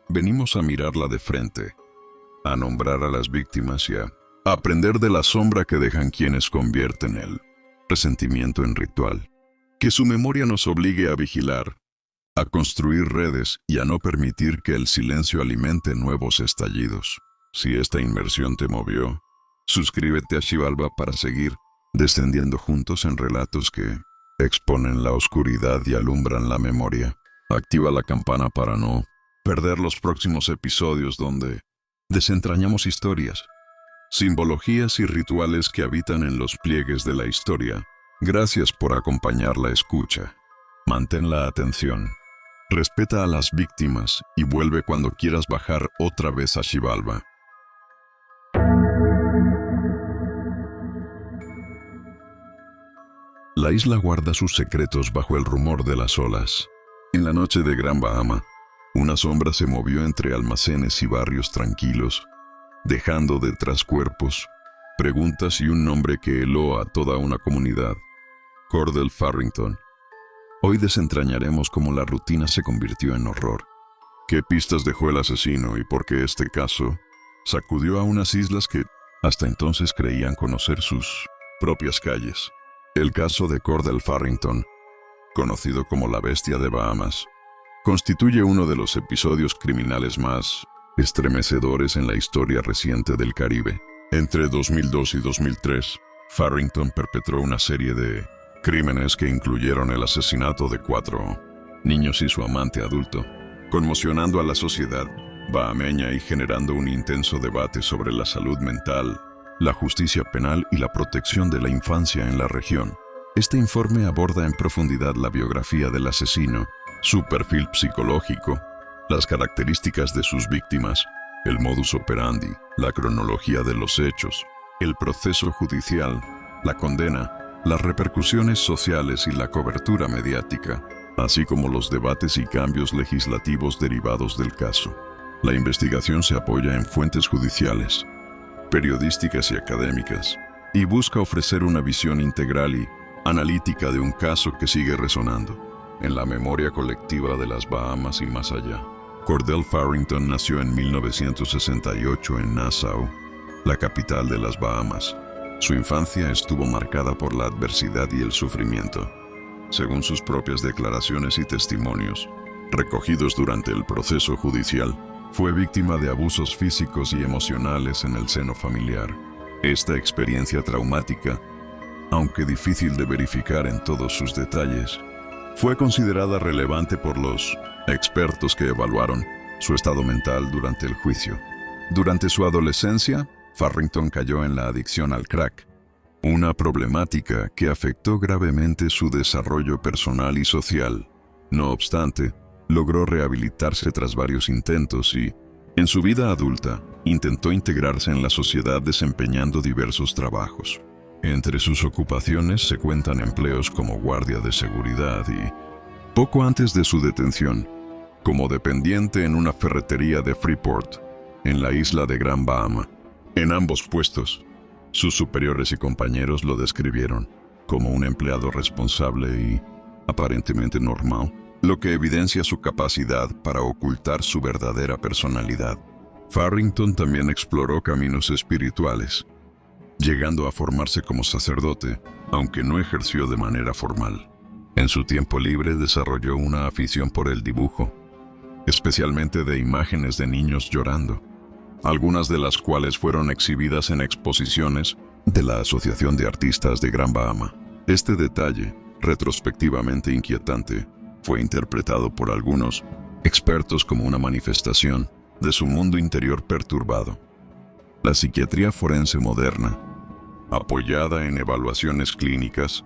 Venimos a mirarla de frente, a nombrar a las víctimas y a aprender de la sombra que dejan quienes convierten el resentimiento en ritual. Que su memoria nos obligue a vigilar, a construir redes y a no permitir que el silencio alimente nuevos estallidos. Si esta inmersión te movió, suscríbete a Xibalba para seguir descendiendo juntos en relatos que exponen la oscuridad y alumbran la memoria. Activa la campana para no perder los próximos episodios donde desentrañamos historias, simbologías y rituales que habitan en los pliegues de la historia. Gracias por acompañar la escucha. Mantén la atención. Respeta a las víctimas y vuelve cuando quieras bajar otra vez a Xibalba. La isla guarda sus secretos bajo el rumor de las olas. En la noche de Gran Bahama, una sombra se movió entre almacenes y barrios tranquilos, dejando detrás cuerpos, preguntas y un nombre que heló a toda una comunidad: Cordell Farrington. Hoy desentrañaremos cómo la rutina se convirtió en horror, qué pistas dejó el asesino y por qué este caso sacudió a unas islas que hasta entonces creían conocer sus propias calles. El caso de Cordell Farrington, conocido como la Bestia de Bahamas, constituye uno de los episodios criminales más estremecedores en la historia reciente del Caribe. Entre 2002 y 2003, Farrington perpetró una serie de crímenes que incluyeron el asesinato de 4 niños y su amante adulto, conmocionando a la sociedad bahameña y generando un intenso debate sobre la salud mental, la justicia penal y la protección de la infancia en la región. Este informe aborda en profundidad la biografía del asesino, su perfil psicológico, las características de sus víctimas, el modus operandi, la cronología de los hechos, el proceso judicial, la condena, las repercusiones sociales y la cobertura mediática, así como los debates y cambios legislativos derivados del caso. La investigación se apoya en fuentes judiciales, periodísticas y académicas, y busca ofrecer una visión integral y analítica de un caso que sigue resonando en la memoria colectiva de las Bahamas y más allá. Cordell Farrington nació en 1968 en Nassau, la capital de las Bahamas. Su infancia estuvo marcada por la adversidad y el sufrimiento. Según sus propias declaraciones y testimonios, recogidos durante el proceso judicial, fue víctima de abusos físicos y emocionales en el seno familiar. Esta experiencia traumática, aunque difícil de verificar en todos sus detalles, fue considerada relevante por los expertos que evaluaron su estado mental durante el juicio. Durante su adolescencia, Farrington cayó en la adicción al crack, una problemática que afectó gravemente su desarrollo personal y social. No obstante, logró rehabilitarse tras varios intentos y, en su vida adulta, intentó integrarse en la sociedad desempeñando diversos trabajos. Entre sus ocupaciones se cuentan empleos como guardia de seguridad y, poco antes de su detención, como dependiente en una ferretería de Freeport, en la isla de Gran Bahama. En ambos puestos, sus superiores y compañeros lo describieron como un empleado responsable y aparentemente normal, lo que evidencia su capacidad para ocultar su verdadera personalidad. Farrington también exploró caminos espirituales, llegando a formarse como sacerdote, aunque no ejerció de manera formal. En su tiempo libre desarrolló una afición por el dibujo, especialmente de imágenes de niños llorando, algunas de las cuales fueron exhibidas en exposiciones de la Asociación de Artistas de Gran Bahama. Este detalle, retrospectivamente inquietante, fue interpretado por algunos expertos como una manifestación de su mundo interior perturbado. La psiquiatría forense moderna, apoyada en evaluaciones clínicas,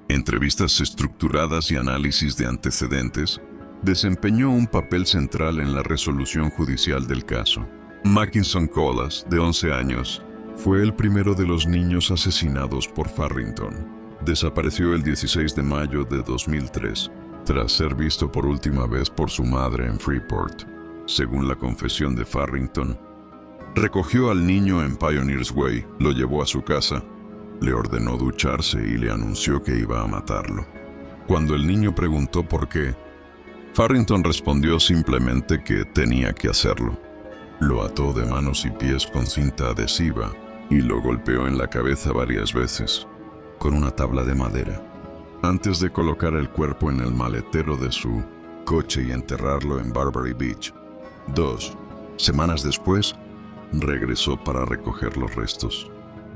entrevistas estructuradas y análisis de antecedentes, desempeñó un papel central en la resolución judicial del caso. Mackinson Colas, de 11 años, fue el primero de los niños asesinados por Farrington. Desapareció el 16 de mayo de 2003, tras ser visto por última vez por su madre en Freeport. Según la confesión de Farrington, recogió al niño en Pioneers Way, lo llevó a su casa, le ordenó ducharse y le anunció que iba a matarlo. Cuando el niño preguntó por qué, Farrington respondió simplemente que tenía que hacerlo. Lo ató de manos y pies con cinta adhesiva y lo golpeó en la cabeza varias veces con una tabla de madera, antes de colocar el cuerpo en el maletero de su coche y enterrarlo en Barbary Beach. 2 semanas después, regresó para recoger los restos.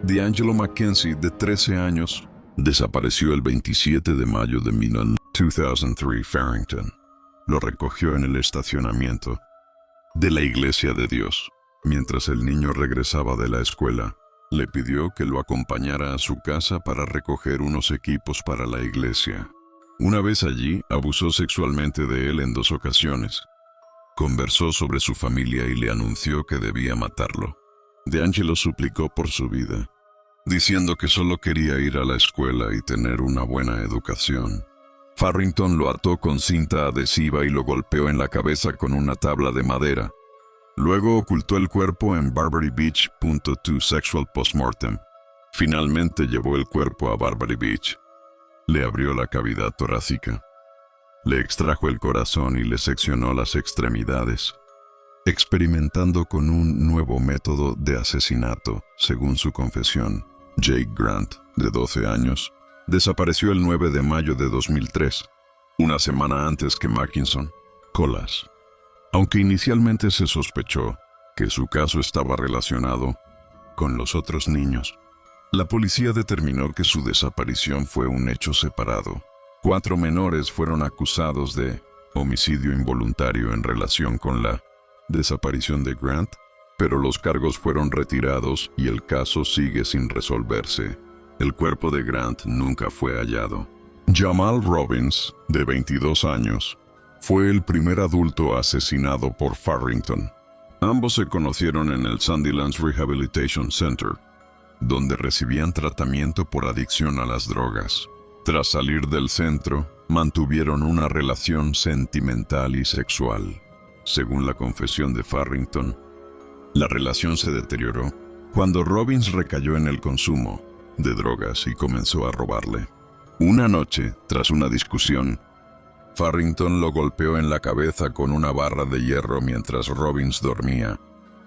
D'Angelo Mackenzie, de 13 años, desapareció el 27 de mayo de 2003. Farrington lo recogió en el estacionamiento de la Iglesia de Dios. Mientras el niño regresaba de la escuela, le pidió que lo acompañara a su casa para recoger unos equipos para la iglesia. Una vez allí, abusó sexualmente de él en 2 ocasiones. Conversó sobre su familia y le anunció que debía matarlo. D'Angelo suplicó por su vida, diciendo que solo quería ir a la escuela y tener una buena educación. Farrington lo ató con cinta adhesiva y lo golpeó en la cabeza con una tabla de madera. Luego ocultó el cuerpo en Barbary Beach. 2 Sexual postmortem. Finalmente llevó el cuerpo a Barbary Beach. Le abrió la cavidad torácica. Le extrajo el corazón y le seccionó las extremidades, experimentando con un nuevo método de asesinato, según su confesión. Jake Grant, de 12 años, desapareció el 9 de mayo de 2003, una semana antes que Mackinson Colas. Aunque inicialmente se sospechó que su caso estaba relacionado con los otros niños, la policía determinó que su desaparición fue un hecho separado. 4 menores fueron acusados de homicidio involuntario en relación con la desaparición de Grant, pero los cargos fueron retirados y el caso sigue sin resolverse. El cuerpo de Grant nunca fue hallado. Jamal Robbins, de 22 años, fue el primer adulto asesinado por Farrington. Ambos se conocieron en el Sandilands Rehabilitation Center, donde recibían tratamiento por adicción a las drogas. Tras salir del centro, mantuvieron una relación sentimental y sexual. Según la confesión de Farrington, la relación se deterioró cuando Robbins recayó en el consumo de drogas y comenzó a robarle. Una noche, tras una discusión, Farrington lo golpeó en la cabeza con una barra de hierro mientras Robbins dormía.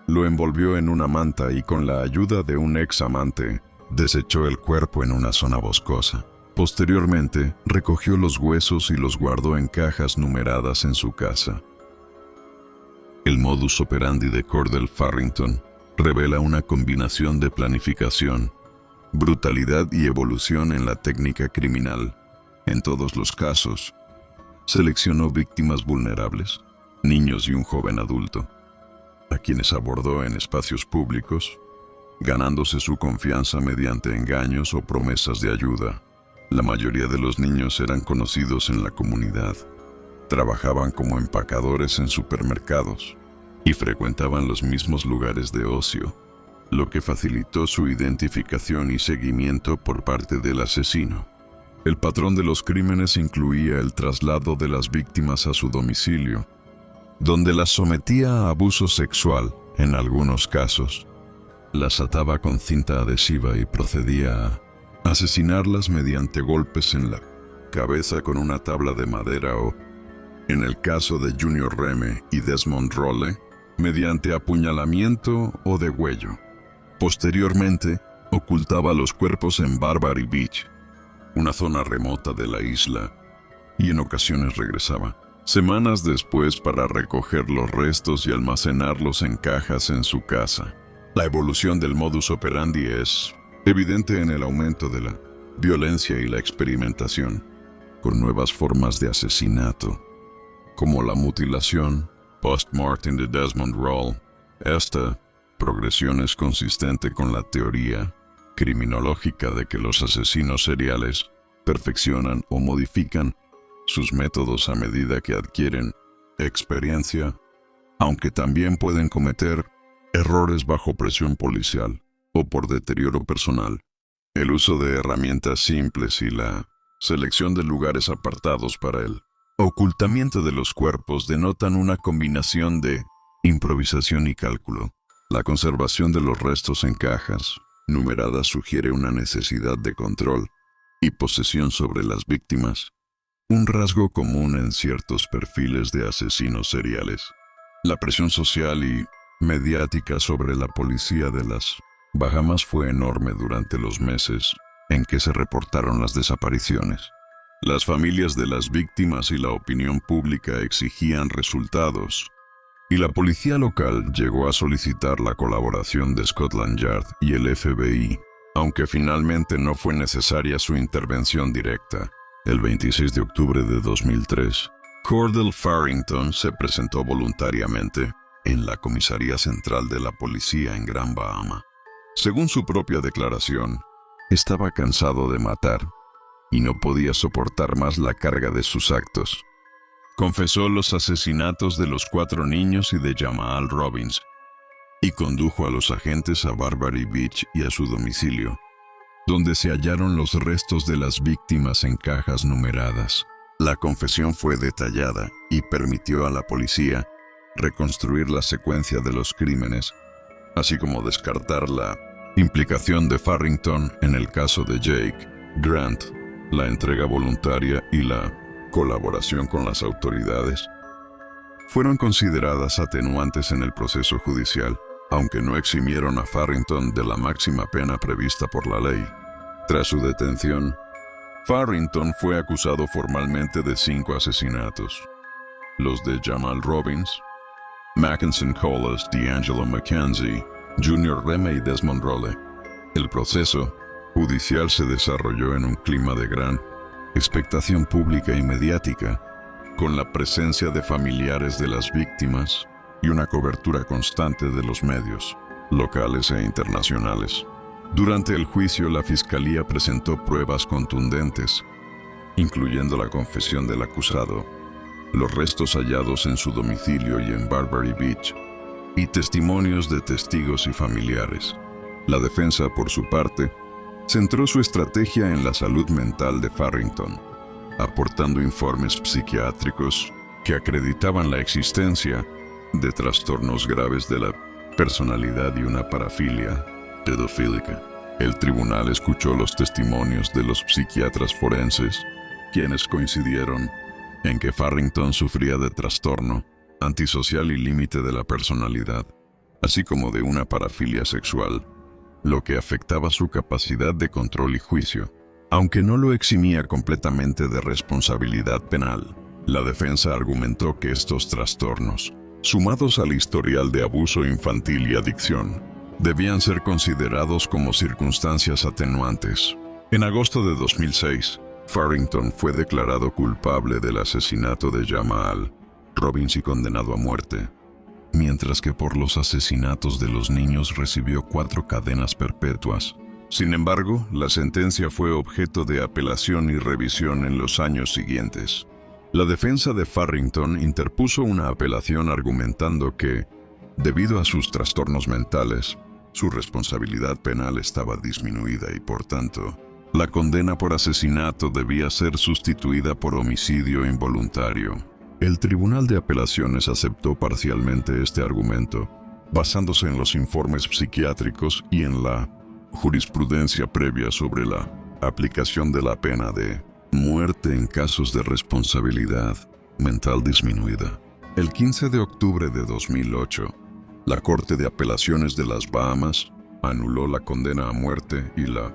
Lo envolvió en una manta y con la ayuda de un ex amante, desechó el cuerpo en una zona boscosa. Posteriormente, recogió los huesos y los guardó en cajas numeradas en su casa. El modus operandi de Cordell Farrington revela una combinación de planificación, brutalidad y evolución en la técnica criminal. En todos los casos, seleccionó víctimas vulnerables, niños y un joven adulto, a quienes abordó en espacios públicos, ganándose su confianza mediante engaños o promesas de ayuda. La mayoría de los niños eran conocidos en la comunidad, trabajaban como empacadores en supermercados y frecuentaban los mismos lugares de ocio, lo que facilitó su identificación y seguimiento por parte del asesino. El patrón de los crímenes incluía el traslado de las víctimas a su domicilio, donde las sometía a abuso sexual en algunos casos. Las ataba con cinta adhesiva y procedía a asesinarlas mediante golpes en la cabeza con una tabla de madera o, en el caso de Junior Reme y Desmond Rolle, mediante apuñalamiento o degüello. Posteriormente, ocultaba los cuerpos en Barbary Beach, una zona remota de la isla, y en ocasiones regresaba semanas después para recoger los restos y almacenarlos en cajas en su casa. La evolución del modus operandi es evidente en el aumento de la violencia y la experimentación con nuevas formas de asesinato, como la mutilación post-mortem de Desmond Rolle. Esta progresión es consistente con la teoría criminológica de que los asesinos seriales perfeccionan o modifican sus métodos a medida que adquieren experiencia, aunque también pueden cometer errores bajo presión policial o por deterioro personal. El uso de herramientas simples y la selección de lugares apartados para el ocultamiento de los cuerpos denotan una combinación de improvisación y cálculo. La conservación de los restos en cajas numeradas sugiere una necesidad de control y posesión sobre las víctimas, un rasgo común en ciertos perfiles de asesinos seriales. La presión social y mediática sobre la policía de las Bahamas fue enorme durante los meses en que se reportaron las desapariciones. Las familias de las víctimas y la opinión pública exigían resultados, y la policía local llegó a solicitar la colaboración de Scotland Yard y el FBI, aunque finalmente no fue necesaria su intervención directa. El 26 de octubre de 2003, Cordell Farrington se presentó voluntariamente en la comisaría central de la policía en Gran Bahama. Según su propia declaración, estaba cansado de matar y no podía soportar más la carga de sus actos. Confesó los asesinatos de los 4 niños y de Jamal Robbins, y condujo a los agentes a Barbary Beach y a su domicilio, donde se hallaron los restos de las víctimas en cajas numeradas. La confesión fue detallada y permitió a la policía reconstruir la secuencia de los crímenes, así como descartar la implicación de Farrington en el caso de Jake Grant. La entrega voluntaria y la colaboración con las autoridades fueron consideradas atenuantes en el proceso judicial, aunque no eximieron a Farrington de la máxima pena prevista por la ley. Tras su detención, Farrington fue acusado formalmente de 5 asesinatos: los de Jamal Robbins, Mackensen Colas, D'Angelo Mackenzie, Junior Reme y Desmond Rolle. El proceso judicial se desarrolló en un clima de gran expectación pública y mediática, con la presencia de familiares de las víctimas y una cobertura constante de los medios, locales e internacionales. Durante el juicio, la fiscalía presentó pruebas contundentes, incluyendo la confesión del acusado, los restos hallados en su domicilio y en Barbary Beach, y testimonios de testigos y familiares. La defensa, por su parte, centró su estrategia en la salud mental de Farrington, aportando informes psiquiátricos que acreditaban la existencia de trastornos graves de la personalidad y una parafilia pedofílica. El tribunal escuchó los testimonios de los psiquiatras forenses, quienes coincidieron en que Farrington sufría de trastorno antisocial y límite de la personalidad, así como de una parafilia sexual, lo que afectaba su capacidad de control y juicio. Aunque no lo eximía completamente de responsabilidad penal, la defensa argumentó que estos trastornos, sumados al historial de abuso infantil y adicción, debían ser considerados como circunstancias atenuantes. En agosto de 2006, Farrington fue declarado culpable del asesinato de Jamal Robbins y condenado a muerte, mientras que por los asesinatos de los niños recibió 4 cadenas perpetuas. Sin embargo, la sentencia fue objeto de apelación y revisión en los años siguientes. La defensa de Farrington interpuso una apelación argumentando que, debido a sus trastornos mentales, su responsabilidad penal estaba disminuida y, por tanto, la condena por asesinato debía ser sustituida por homicidio involuntario. El Tribunal de Apelaciones aceptó parcialmente este argumento, basándose en los informes psiquiátricos y en la jurisprudencia previa sobre la aplicación de la pena de muerte en casos de responsabilidad mental disminuida. El 15 de octubre de 2008, la Corte de Apelaciones de las Bahamas anuló la condena a muerte y la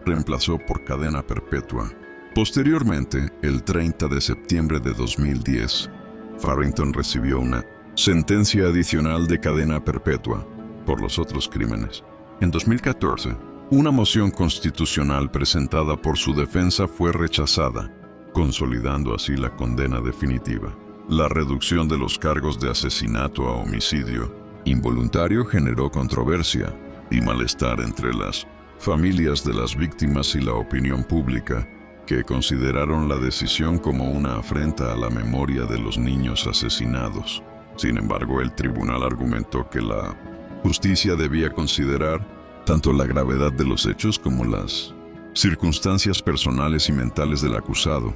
reemplazó por cadena perpetua. Posteriormente, el 30 de septiembre de 2010, Farrington recibió una sentencia adicional de cadena perpetua por los otros crímenes. En 2014, una moción constitucional presentada por su defensa fue rechazada, consolidando así la condena definitiva. La reducción de los cargos de asesinato a homicidio involuntario generó controversia y malestar entre las familias de las víctimas y la opinión pública, que consideraron la decisión como una afrenta a la memoria de los niños asesinados. Sin embargo, el tribunal argumentó que la justicia debía considerar tanto la gravedad de los hechos como las circunstancias personales y mentales del acusado,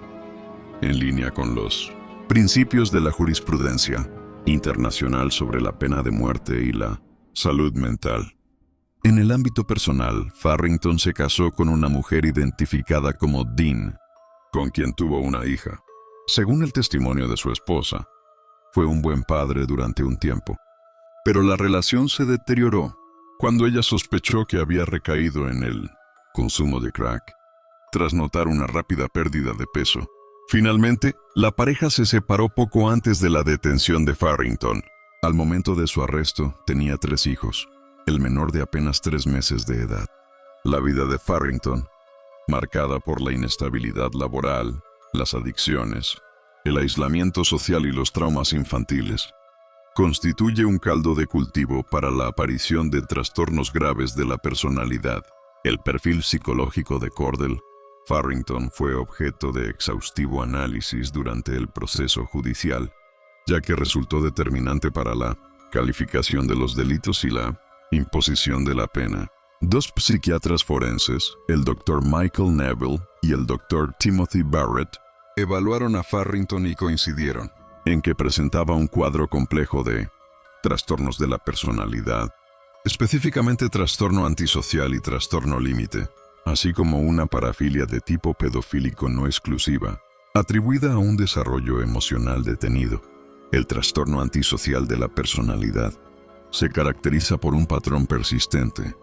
en línea con los principios de la jurisprudencia internacional sobre la pena de muerte y la salud mental. En el ámbito personal, Farrington se casó con una mujer identificada como Dean, con quien tuvo una hija. Según el testimonio de su esposa, fue un buen padre durante un tiempo, pero la relación se deterioró cuando ella sospechó que había recaído en el consumo de crack, tras notar una rápida pérdida de peso. Finalmente, la pareja se separó poco antes de la detención de Farrington. Al momento de su arresto, tenía 3 hijos, el menor de apenas 3 meses de edad. La vida de Farrington, marcada por la inestabilidad laboral, las adicciones, el aislamiento social y los traumas infantiles, constituye un caldo de cultivo para la aparición de trastornos graves de la personalidad. El perfil psicológico de Cordell Farrington fue objeto de exhaustivo análisis durante el proceso judicial, ya que resultó determinante para la calificación de los delitos y la imposición de la pena. 2 psiquiatras forenses, el Dr. Michael Neville y el Dr. Timothy Barrett, evaluaron a Farrington y coincidieron en que presentaba un cuadro complejo de trastornos de la personalidad, específicamente trastorno antisocial y trastorno límite, así como una parafilia de tipo pedofílico no exclusiva, atribuida a un desarrollo emocional detenido. El trastorno antisocial de la personalidad se caracteriza por un patrón persistente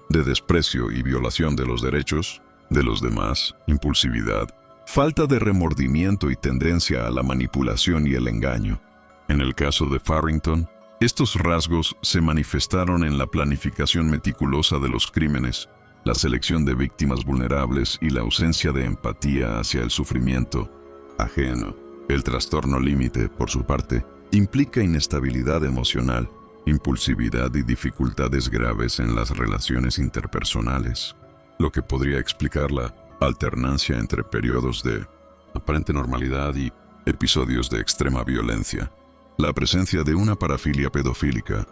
de desprecio y violación de los derechos de los demás, impulsividad, falta de remordimiento y tendencia a la manipulación y el engaño. En el caso de Farrington, estos rasgos se manifestaron en la planificación meticulosa de los crímenes, la selección de víctimas vulnerables y la ausencia de empatía hacia el sufrimiento ajeno. El trastorno límite, por su parte, implica inestabilidad emocional, impulsividad y dificultades graves en las relaciones interpersonales, lo que podría explicar la alternancia entre periodos de aparente normalidad y episodios de extrema violencia. La presencia de una parafilia pedofílica,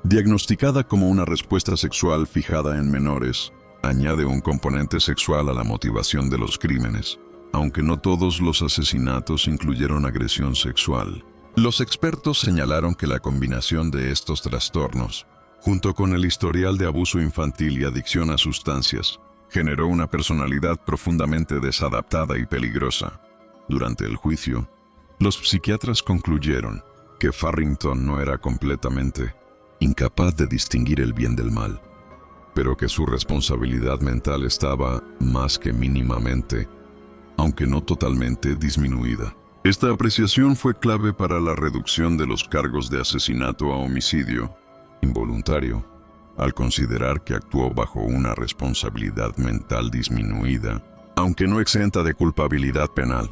diagnosticada como una respuesta sexual fijada en menores, añade un componente sexual a la motivación de los crímenes, aunque no todos los asesinatos incluyeron agresión sexual. Los expertos señalaron que la combinación de estos trastornos, junto con el historial de abuso infantil y adicción a sustancias, generó una personalidad profundamente desadaptada y peligrosa. Durante el juicio, Los psiquiatras concluyeron que Farrington no era completamente incapaz de distinguir el bien del mal, pero que su responsabilidad mental estaba más que mínimamente, aunque no totalmente, disminuida. Esta apreciación fue clave para la reducción de los cargos de asesinato a homicidio involuntario, al considerar que actuó bajo una responsabilidad mental disminuida, aunque no exenta de culpabilidad penal.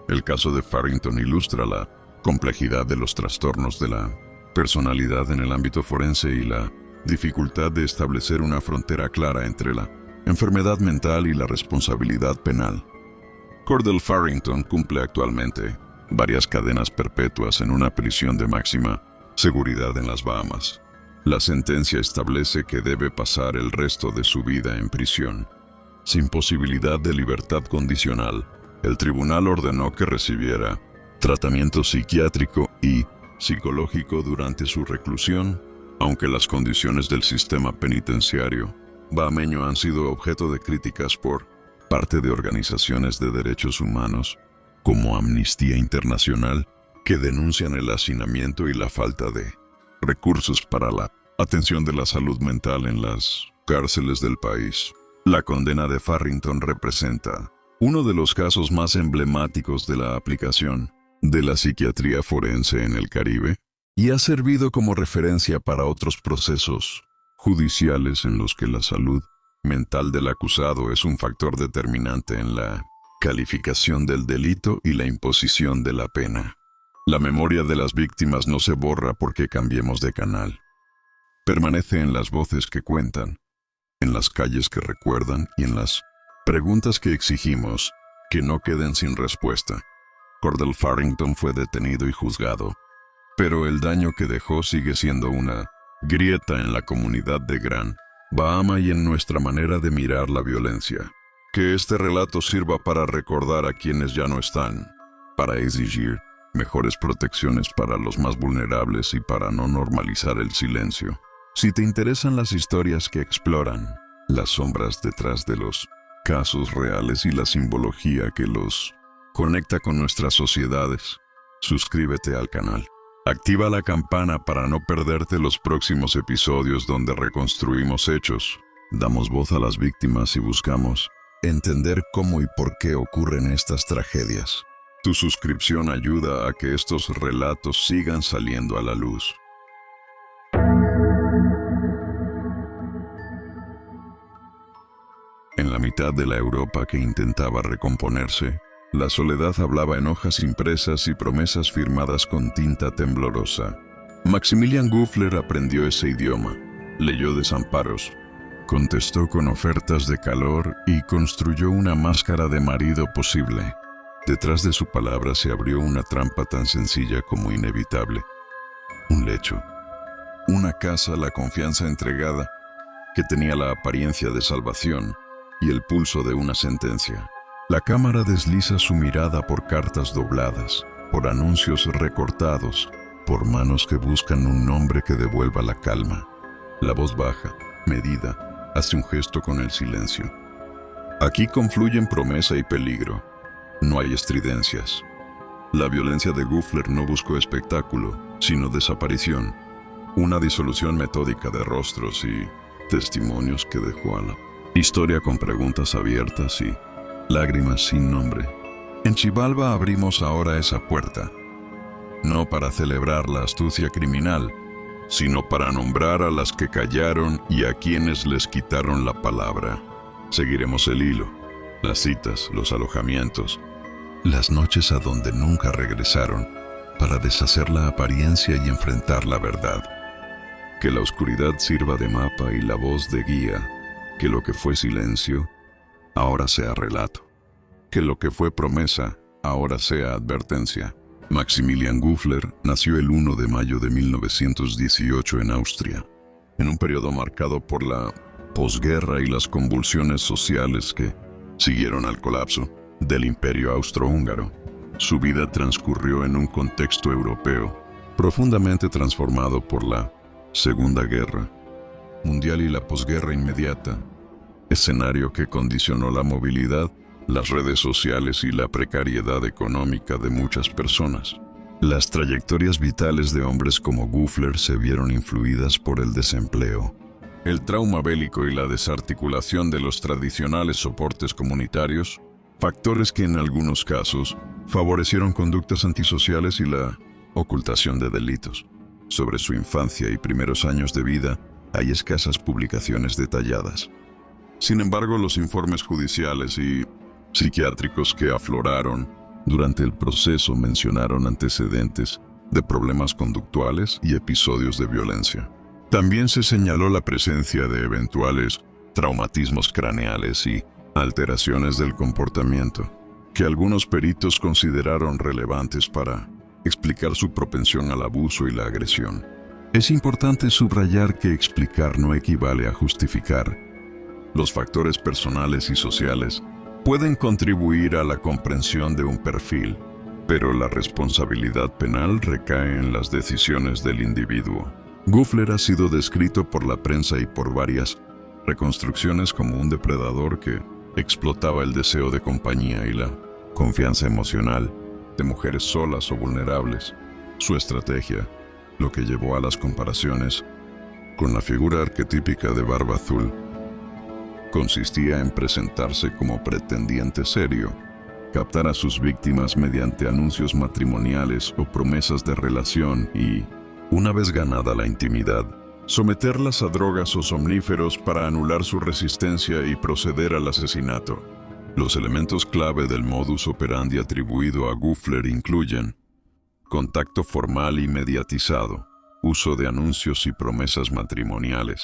El caso de Farrington ilustra la complejidad de los trastornos de la personalidad en el ámbito forense y la dificultad de establecer una frontera clara entre la enfermedad mental y la responsabilidad penal. Cordell Farrington cumple actualmente varias cadenas perpetuas en una prisión de máxima seguridad en las Bahamas. La sentencia establece que debe pasar el resto de su vida en prisión, sin posibilidad de libertad condicional. El tribunal ordenó que recibiera tratamiento psiquiátrico y psicológico durante su reclusión, aunque las condiciones del sistema penitenciario bahameño han sido objeto de críticas por parte de organizaciones de derechos humanos, como Amnistía Internacional, que denuncian el hacinamiento y la falta de recursos para la atención de la salud mental en las cárceles del país. La condena de Farrington representa uno de los casos más emblemáticos de la aplicación de la psiquiatría forense en el Caribe y ha servido como referencia para otros procesos judiciales en los que la salud mental del acusado es un factor determinante en la calificación del delito y la imposición de la pena. La memoria de las víctimas no se borra porque cambiemos de canal. Permanece en las voces que cuentan, en las calles que recuerdan y en las preguntas que exigimos que no queden sin respuesta. Cordell Farrington fue detenido y juzgado, pero el daño que dejó sigue siendo una grieta en la comunidad de Gran Bahama y en nuestra manera de mirar la violencia. Que este relato sirva para recordar a quienes ya no están, para exigir mejores protecciones para los más vulnerables y para no normalizar el silencio. Si te interesan las historias que exploran las sombras detrás de los casos reales y la simbología que los conecta con nuestras sociedades, suscríbete al canal. Activa la campana para no perderte los próximos episodios donde reconstruimos hechos, damos voz a las víctimas y buscamos entender cómo y por qué ocurren estas tragedias. Tu suscripción ayuda a que estos relatos sigan saliendo a la luz. En la mitad de la Europa que intentaba recomponerse, la soledad hablaba en hojas impresas y promesas firmadas con tinta temblorosa. Maximilian Gufler aprendió ese idioma, leyó desamparos, contestó con ofertas de calor y construyó una máscara de marido posible. Detrás de su palabra se abrió una trampa tan sencilla como inevitable. Un lecho, una casa, la confianza entregada, que tenía la apariencia de salvación y el pulso de una sentencia. La cámara desliza su mirada por cartas dobladas, por anuncios recortados, por manos que buscan un nombre que devuelva la calma. La voz baja, medida, hace un gesto con el silencio. Aquí confluyen promesa y peligro. No hay estridencias. La violencia de Gufler no buscó espectáculo, sino desaparición. Una disolución metódica de rostros y testimonios que dejó a la historia con preguntas abiertas y lágrimas sin nombre. En Xibalba abrimos ahora esa puerta, no para celebrar la astucia criminal, sino para nombrar a las que callaron y a quienes les quitaron la palabra. Seguiremos el hilo, las citas, los alojamientos, las noches a donde nunca regresaron, para deshacer la apariencia y enfrentar la verdad. Que la oscuridad sirva de mapa y la voz de guía, que lo que fue silencio, ahora sea relato. Que lo que fue promesa, ahora sea advertencia. Maximilian Gufler nació el 1 de mayo de 1918 en Austria, en un periodo marcado por la posguerra y las convulsiones sociales que siguieron al colapso del Imperio Austrohúngaro. Su vida transcurrió en un contexto europeo profundamente transformado por la Segunda Guerra Mundial y la posguerra inmediata, escenario que condicionó la movilidad las redes sociales y la precariedad económica de muchas personas. Las trayectorias vitales de hombres como Gufler se vieron influidas por el desempleo, el trauma bélico y la desarticulación de los tradicionales soportes comunitarios, factores que en algunos casos favorecieron conductas antisociales y la ocultación de delitos. Sobre su infancia y primeros años de vida hay escasas publicaciones detalladas. Sin embargo, los informes judiciales y psiquiátricos que afloraron durante el proceso mencionaron antecedentes de problemas conductuales y episodios de violencia. También se señaló la presencia de eventuales traumatismos craneales y alteraciones del comportamiento, que algunos peritos consideraron relevantes para explicar su propensión al abuso y la agresión. Es importante subrayar que explicar no equivale a justificar. Los factores personales y sociales pueden contribuir a la comprensión de un perfil, pero la responsabilidad penal recae en las decisiones del individuo. Gufler ha sido descrito por la prensa y por varias reconstrucciones como un depredador que explotaba el deseo de compañía y la confianza emocional de mujeres solas o vulnerables. Su estrategia, lo que llevó a las comparaciones con la figura arquetípica de Barba Azul, consistía en presentarse como pretendiente serio, captar a sus víctimas mediante anuncios matrimoniales o promesas de relación y, una vez ganada la intimidad, someterlas a drogas o somníferos para anular su resistencia y proceder al asesinato. Los elementos clave del modus operandi atribuido a Gufler incluyen contacto formal y mediatizado, uso de anuncios y promesas matrimoniales,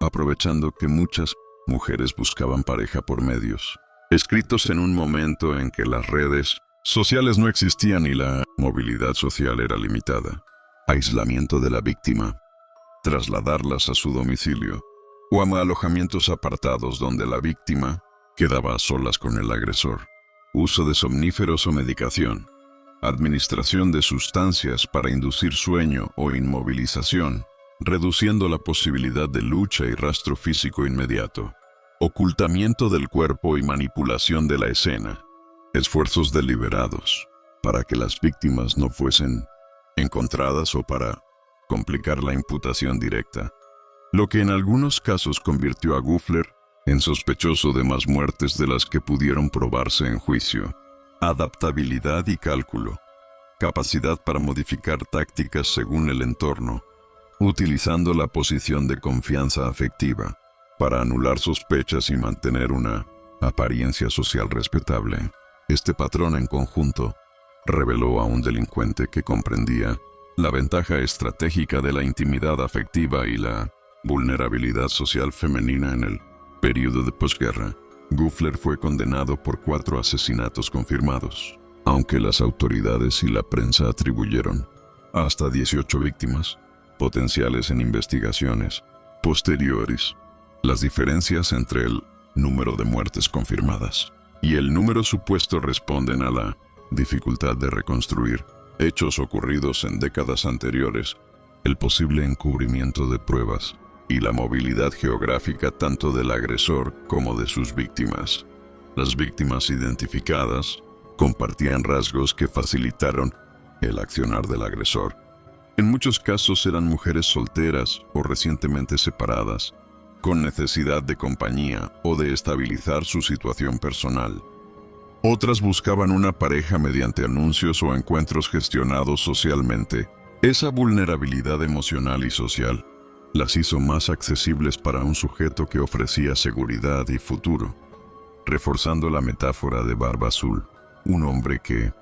aprovechando que muchas mujeres buscaban pareja por medios escritos en un momento en que las redes sociales no existían y la movilidad social era limitada. Aislamiento de la víctima, trasladarlas a su domicilio o a alojamientos apartados donde la víctima quedaba a solas con el agresor. Uso de somníferos o medicación, administración de sustancias para inducir sueño o inmovilización, reduciendo la posibilidad de lucha y rastro físico inmediato. Ocultamiento del cuerpo y manipulación de la escena. Esfuerzos deliberados para que las víctimas no fuesen encontradas o para complicar la imputación directa, lo que en algunos casos convirtió a Gufler en sospechoso de más muertes de las que pudieron probarse en juicio. Adaptabilidad y cálculo. Capacidad para modificar tácticas según el entorno, utilizando la posición de confianza afectiva para anular sospechas y mantener una apariencia social respetable. Este patrón en conjunto reveló a un delincuente que comprendía la ventaja estratégica de la intimidad afectiva y la vulnerabilidad social femenina en el período de posguerra. Gufler fue condenado por 4 asesinatos confirmados, aunque las autoridades y la prensa atribuyeron hasta 18 víctimas potenciales en investigaciones posteriores. Las diferencias entre el número de muertes confirmadas y el número supuesto responden a la dificultad de reconstruir hechos ocurridos en décadas anteriores, el posible encubrimiento de pruebas y la movilidad geográfica tanto del agresor como de sus víctimas. Las víctimas identificadas compartían rasgos que facilitaron el accionar del agresor. En muchos casos eran mujeres solteras o recientemente separadas, con necesidad de compañía o de estabilizar su situación personal. Otras buscaban una pareja mediante anuncios o encuentros gestionados socialmente. Esa vulnerabilidad emocional y social las hizo más accesibles para un sujeto que ofrecía seguridad y futuro, reforzando la metáfora de Barba Azul, un hombre que,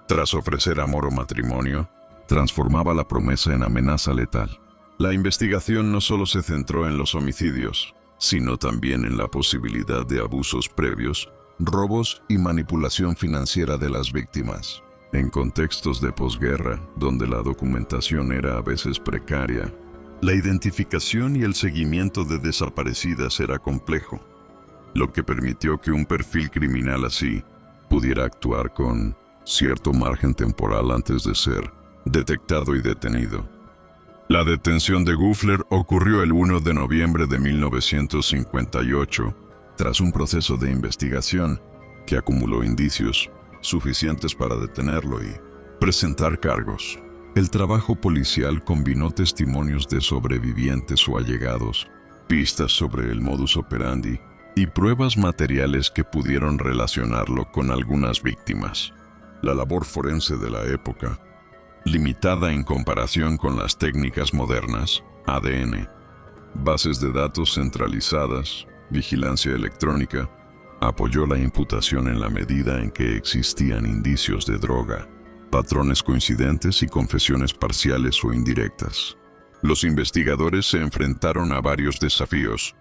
tras ofrecer amor o matrimonio, transformaba la promesa en amenaza letal. La investigación no solo se centró en los homicidios, sino también en la posibilidad de abusos previos, robos y manipulación financiera de las víctimas. En contextos de posguerra, donde la documentación era a veces precaria, la identificación y el seguimiento de desaparecidas era complejo, lo que permitió que un perfil criminal así pudiera actuar con cierto margen temporal antes de ser detectado y detenido. La detención de Gufler ocurrió el 1 de noviembre de 1958, tras un proceso de investigación que acumuló indicios suficientes para detenerlo y presentar cargos. El trabajo policial combinó testimonios de sobrevivientes o allegados, pistas sobre el modus operandi y pruebas materiales que pudieron relacionarlo con algunas víctimas. La labor forense de la época, limitada en comparación con las técnicas modernas, ADN, bases de datos centralizadas, vigilancia electrónica, apoyó la imputación en la medida en que existían indicios de droga, patrones coincidentes y confesiones parciales o indirectas. Los investigadores se enfrentaron a varios desafíos: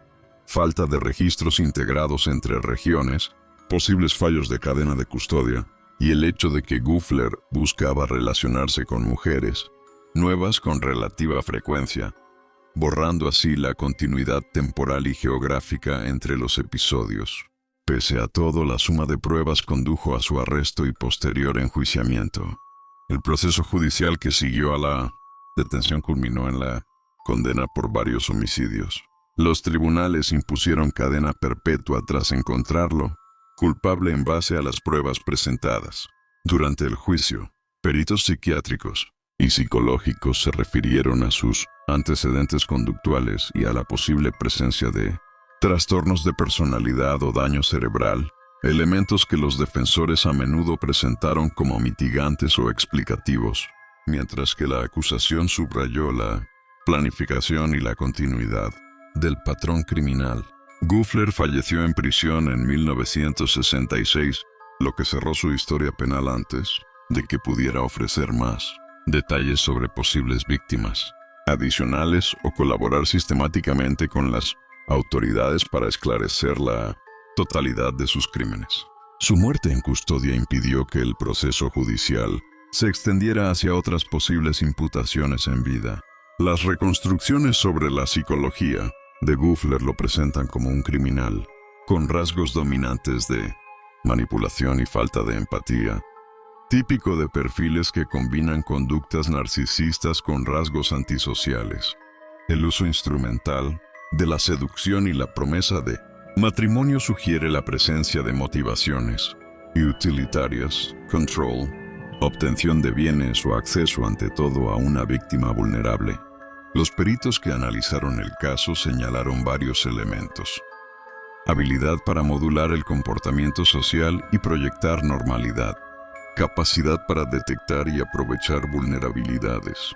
falta de registros integrados entre regiones, posibles fallos de cadena de custodia, y el hecho de que Gufler buscaba relacionarse con mujeres nuevas con relativa frecuencia, borrando así la continuidad temporal y geográfica entre los episodios. Pese a todo, la suma de pruebas condujo a su arresto y posterior enjuiciamiento. El proceso judicial que siguió a la detención culminó en la condena por varios homicidios. Los tribunales impusieron cadena perpetua tras encontrarlo culpable en base a las pruebas presentadas. Durante el juicio, peritos psiquiátricos y psicológicos se refirieron a sus antecedentes conductuales y a la posible presencia de trastornos de personalidad o daño cerebral, elementos que los defensores a menudo presentaron como mitigantes o explicativos, mientras que la acusación subrayó la planificación y la continuidad del patrón criminal. Gufler falleció en prisión en 1966, lo que cerró su historia penal antes de que pudiera ofrecer más detalles sobre posibles víctimas adicionales o colaborar sistemáticamente con las autoridades para esclarecer la totalidad de sus crímenes. Su muerte en custodia impidió que el proceso judicial se extendiera hacia otras posibles imputaciones en vida. Las reconstrucciones sobre la psicología de Gufler lo presentan como un criminal, con rasgos dominantes de manipulación y falta de empatía, típico de perfiles que combinan conductas narcisistas con rasgos antisociales. El uso instrumental de la seducción y la promesa de matrimonio sugiere la presencia de motivaciones utilitarias, control, obtención de bienes o acceso ante todo a una víctima vulnerable. Los peritos que analizaron el caso señalaron varios elementos: habilidad para modular el comportamiento social y proyectar normalidad, capacidad para detectar y aprovechar vulnerabilidades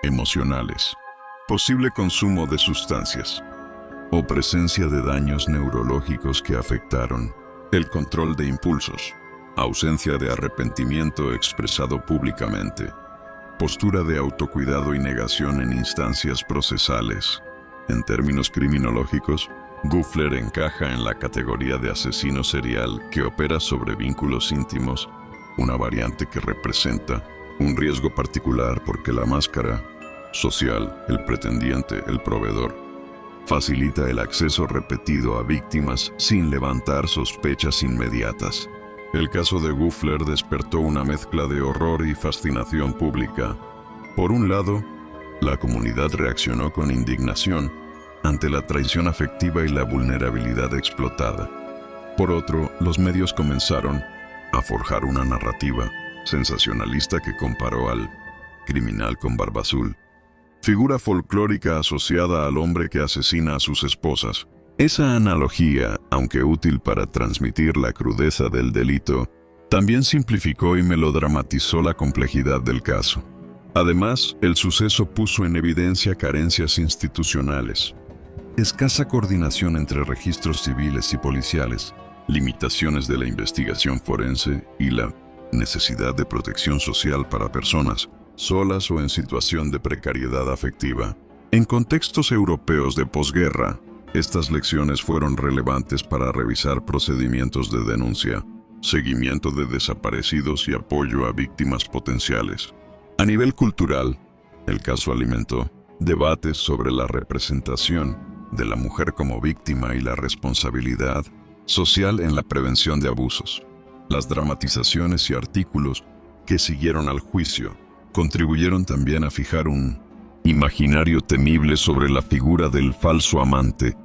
emocionales, posible consumo de sustancias o presencia de daños neurológicos que afectaron el control de impulsos, ausencia de arrepentimiento expresado públicamente, postura de autocuidado y negación en instancias procesales. En términos criminológicos, Gufler encaja en la categoría de asesino serial que opera sobre vínculos íntimos, una variante que representa un riesgo particular porque la máscara social, el pretendiente, el proveedor, facilita el acceso repetido a víctimas sin levantar sospechas inmediatas. El caso de Gufler despertó una mezcla de horror y fascinación pública. Por un lado, la comunidad reaccionó con indignación ante la traición afectiva y la vulnerabilidad explotada. Por otro, los medios comenzaron a forjar una narrativa sensacionalista que comparó al criminal con Barba Azul, figura folclórica asociada al hombre que asesina a sus esposas. Esa analogía, aunque útil para transmitir la crudeza del delito, también simplificó y melodramatizó la complejidad del caso. Además, el suceso puso en evidencia carencias institucionales, escasa coordinación entre registros civiles y policiales, limitaciones de la investigación forense y la necesidad de protección social para personas solas o en situación de precariedad afectiva. En contextos europeos de posguerra, estas lecciones fueron relevantes para revisar procedimientos de denuncia, seguimiento de desaparecidos y apoyo a víctimas potenciales. A nivel cultural, el caso alimentó debates sobre la representación de la mujer como víctima y la responsabilidad social en la prevención de abusos. Las dramatizaciones y artículos que siguieron al juicio contribuyeron también a fijar un imaginario temible sobre la figura del falso amante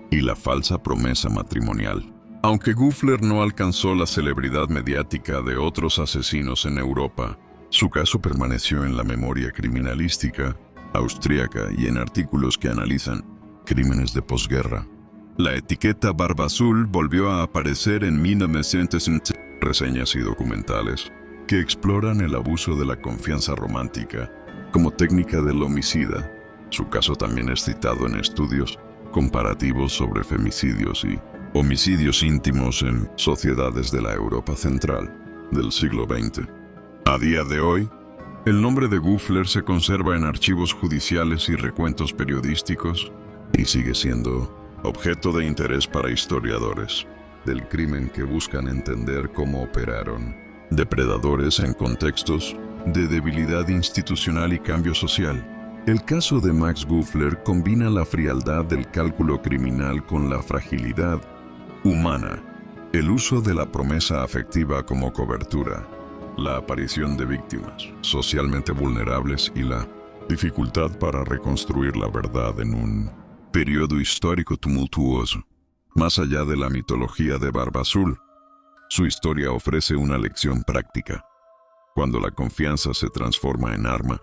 y la falsa promesa matrimonial. Aunque Gufler no alcanzó la celebridad mediática de otros asesinos en Europa, su caso permaneció en la memoria criminalística austríaca y en artículos que analizan crímenes de posguerra. La etiqueta Barba Azul volvió a aparecer en 1960, reseñas y documentales que exploran el abuso de la confianza romántica como técnica del homicida. Su caso también es citado en estudios comparativos sobre femicidios y homicidios íntimos en sociedades de la Europa central del siglo XX. A día de hoy, el nombre de Gufler se conserva en archivos judiciales y recuentos periodísticos y sigue siendo objeto de interés para historiadores del crimen que buscan entender cómo operaron depredadores en contextos de debilidad institucional y cambio social. El caso de Max Gufler combina la frialdad del cálculo criminal con la fragilidad humana, el uso de la promesa afectiva como cobertura, la aparición de víctimas socialmente vulnerables y la dificultad para reconstruir la verdad en un periodo histórico tumultuoso. Más allá de la mitología de Barba Azul, su historia ofrece una lección práctica. Cuando la confianza se transforma en arma,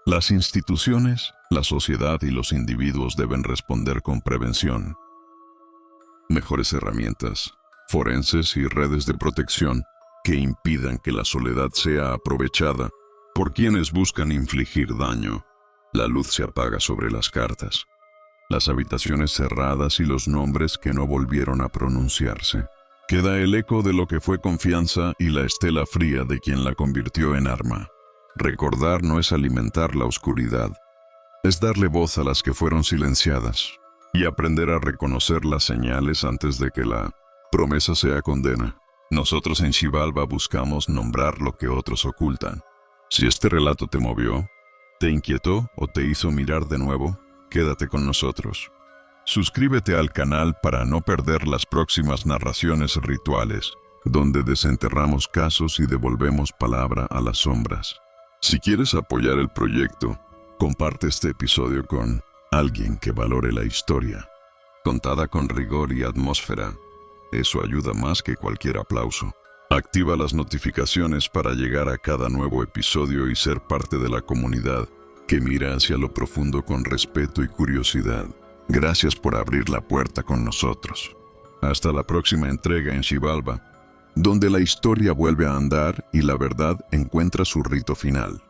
las instituciones, la sociedad y los individuos deben responder con prevención, mejores herramientas forenses y redes de protección que impidan que la soledad sea aprovechada por quienes buscan infligir daño. La luz se apaga sobre las cartas, las habitaciones cerradas y los nombres que no volvieron a pronunciarse. Queda el eco de lo que fue confianza y la estela fría de quien la convirtió en arma. Recordar no es alimentar la oscuridad, es darle voz a las que fueron silenciadas y aprender a reconocer las señales antes de que la promesa sea condena. Nosotros en Xibalba buscamos nombrar lo que otros ocultan. Si este relato te movió, te inquietó o te hizo mirar de nuevo, quédate con nosotros. Suscríbete al canal para no perder las próximas narraciones rituales, donde desenterramos casos y devolvemos palabra a las sombras. Si quieres apoyar el proyecto, comparte este episodio con alguien que valore la historia, contada con rigor y atmósfera. Eso ayuda más que cualquier aplauso. Activa las notificaciones para llegar a cada nuevo episodio y ser parte de la comunidad que mira hacia lo profundo con respeto y curiosidad. Gracias por abrir la puerta con nosotros. Hasta la próxima entrega en Xibalba, donde la historia vuelve a andar y la verdad encuentra su rito final.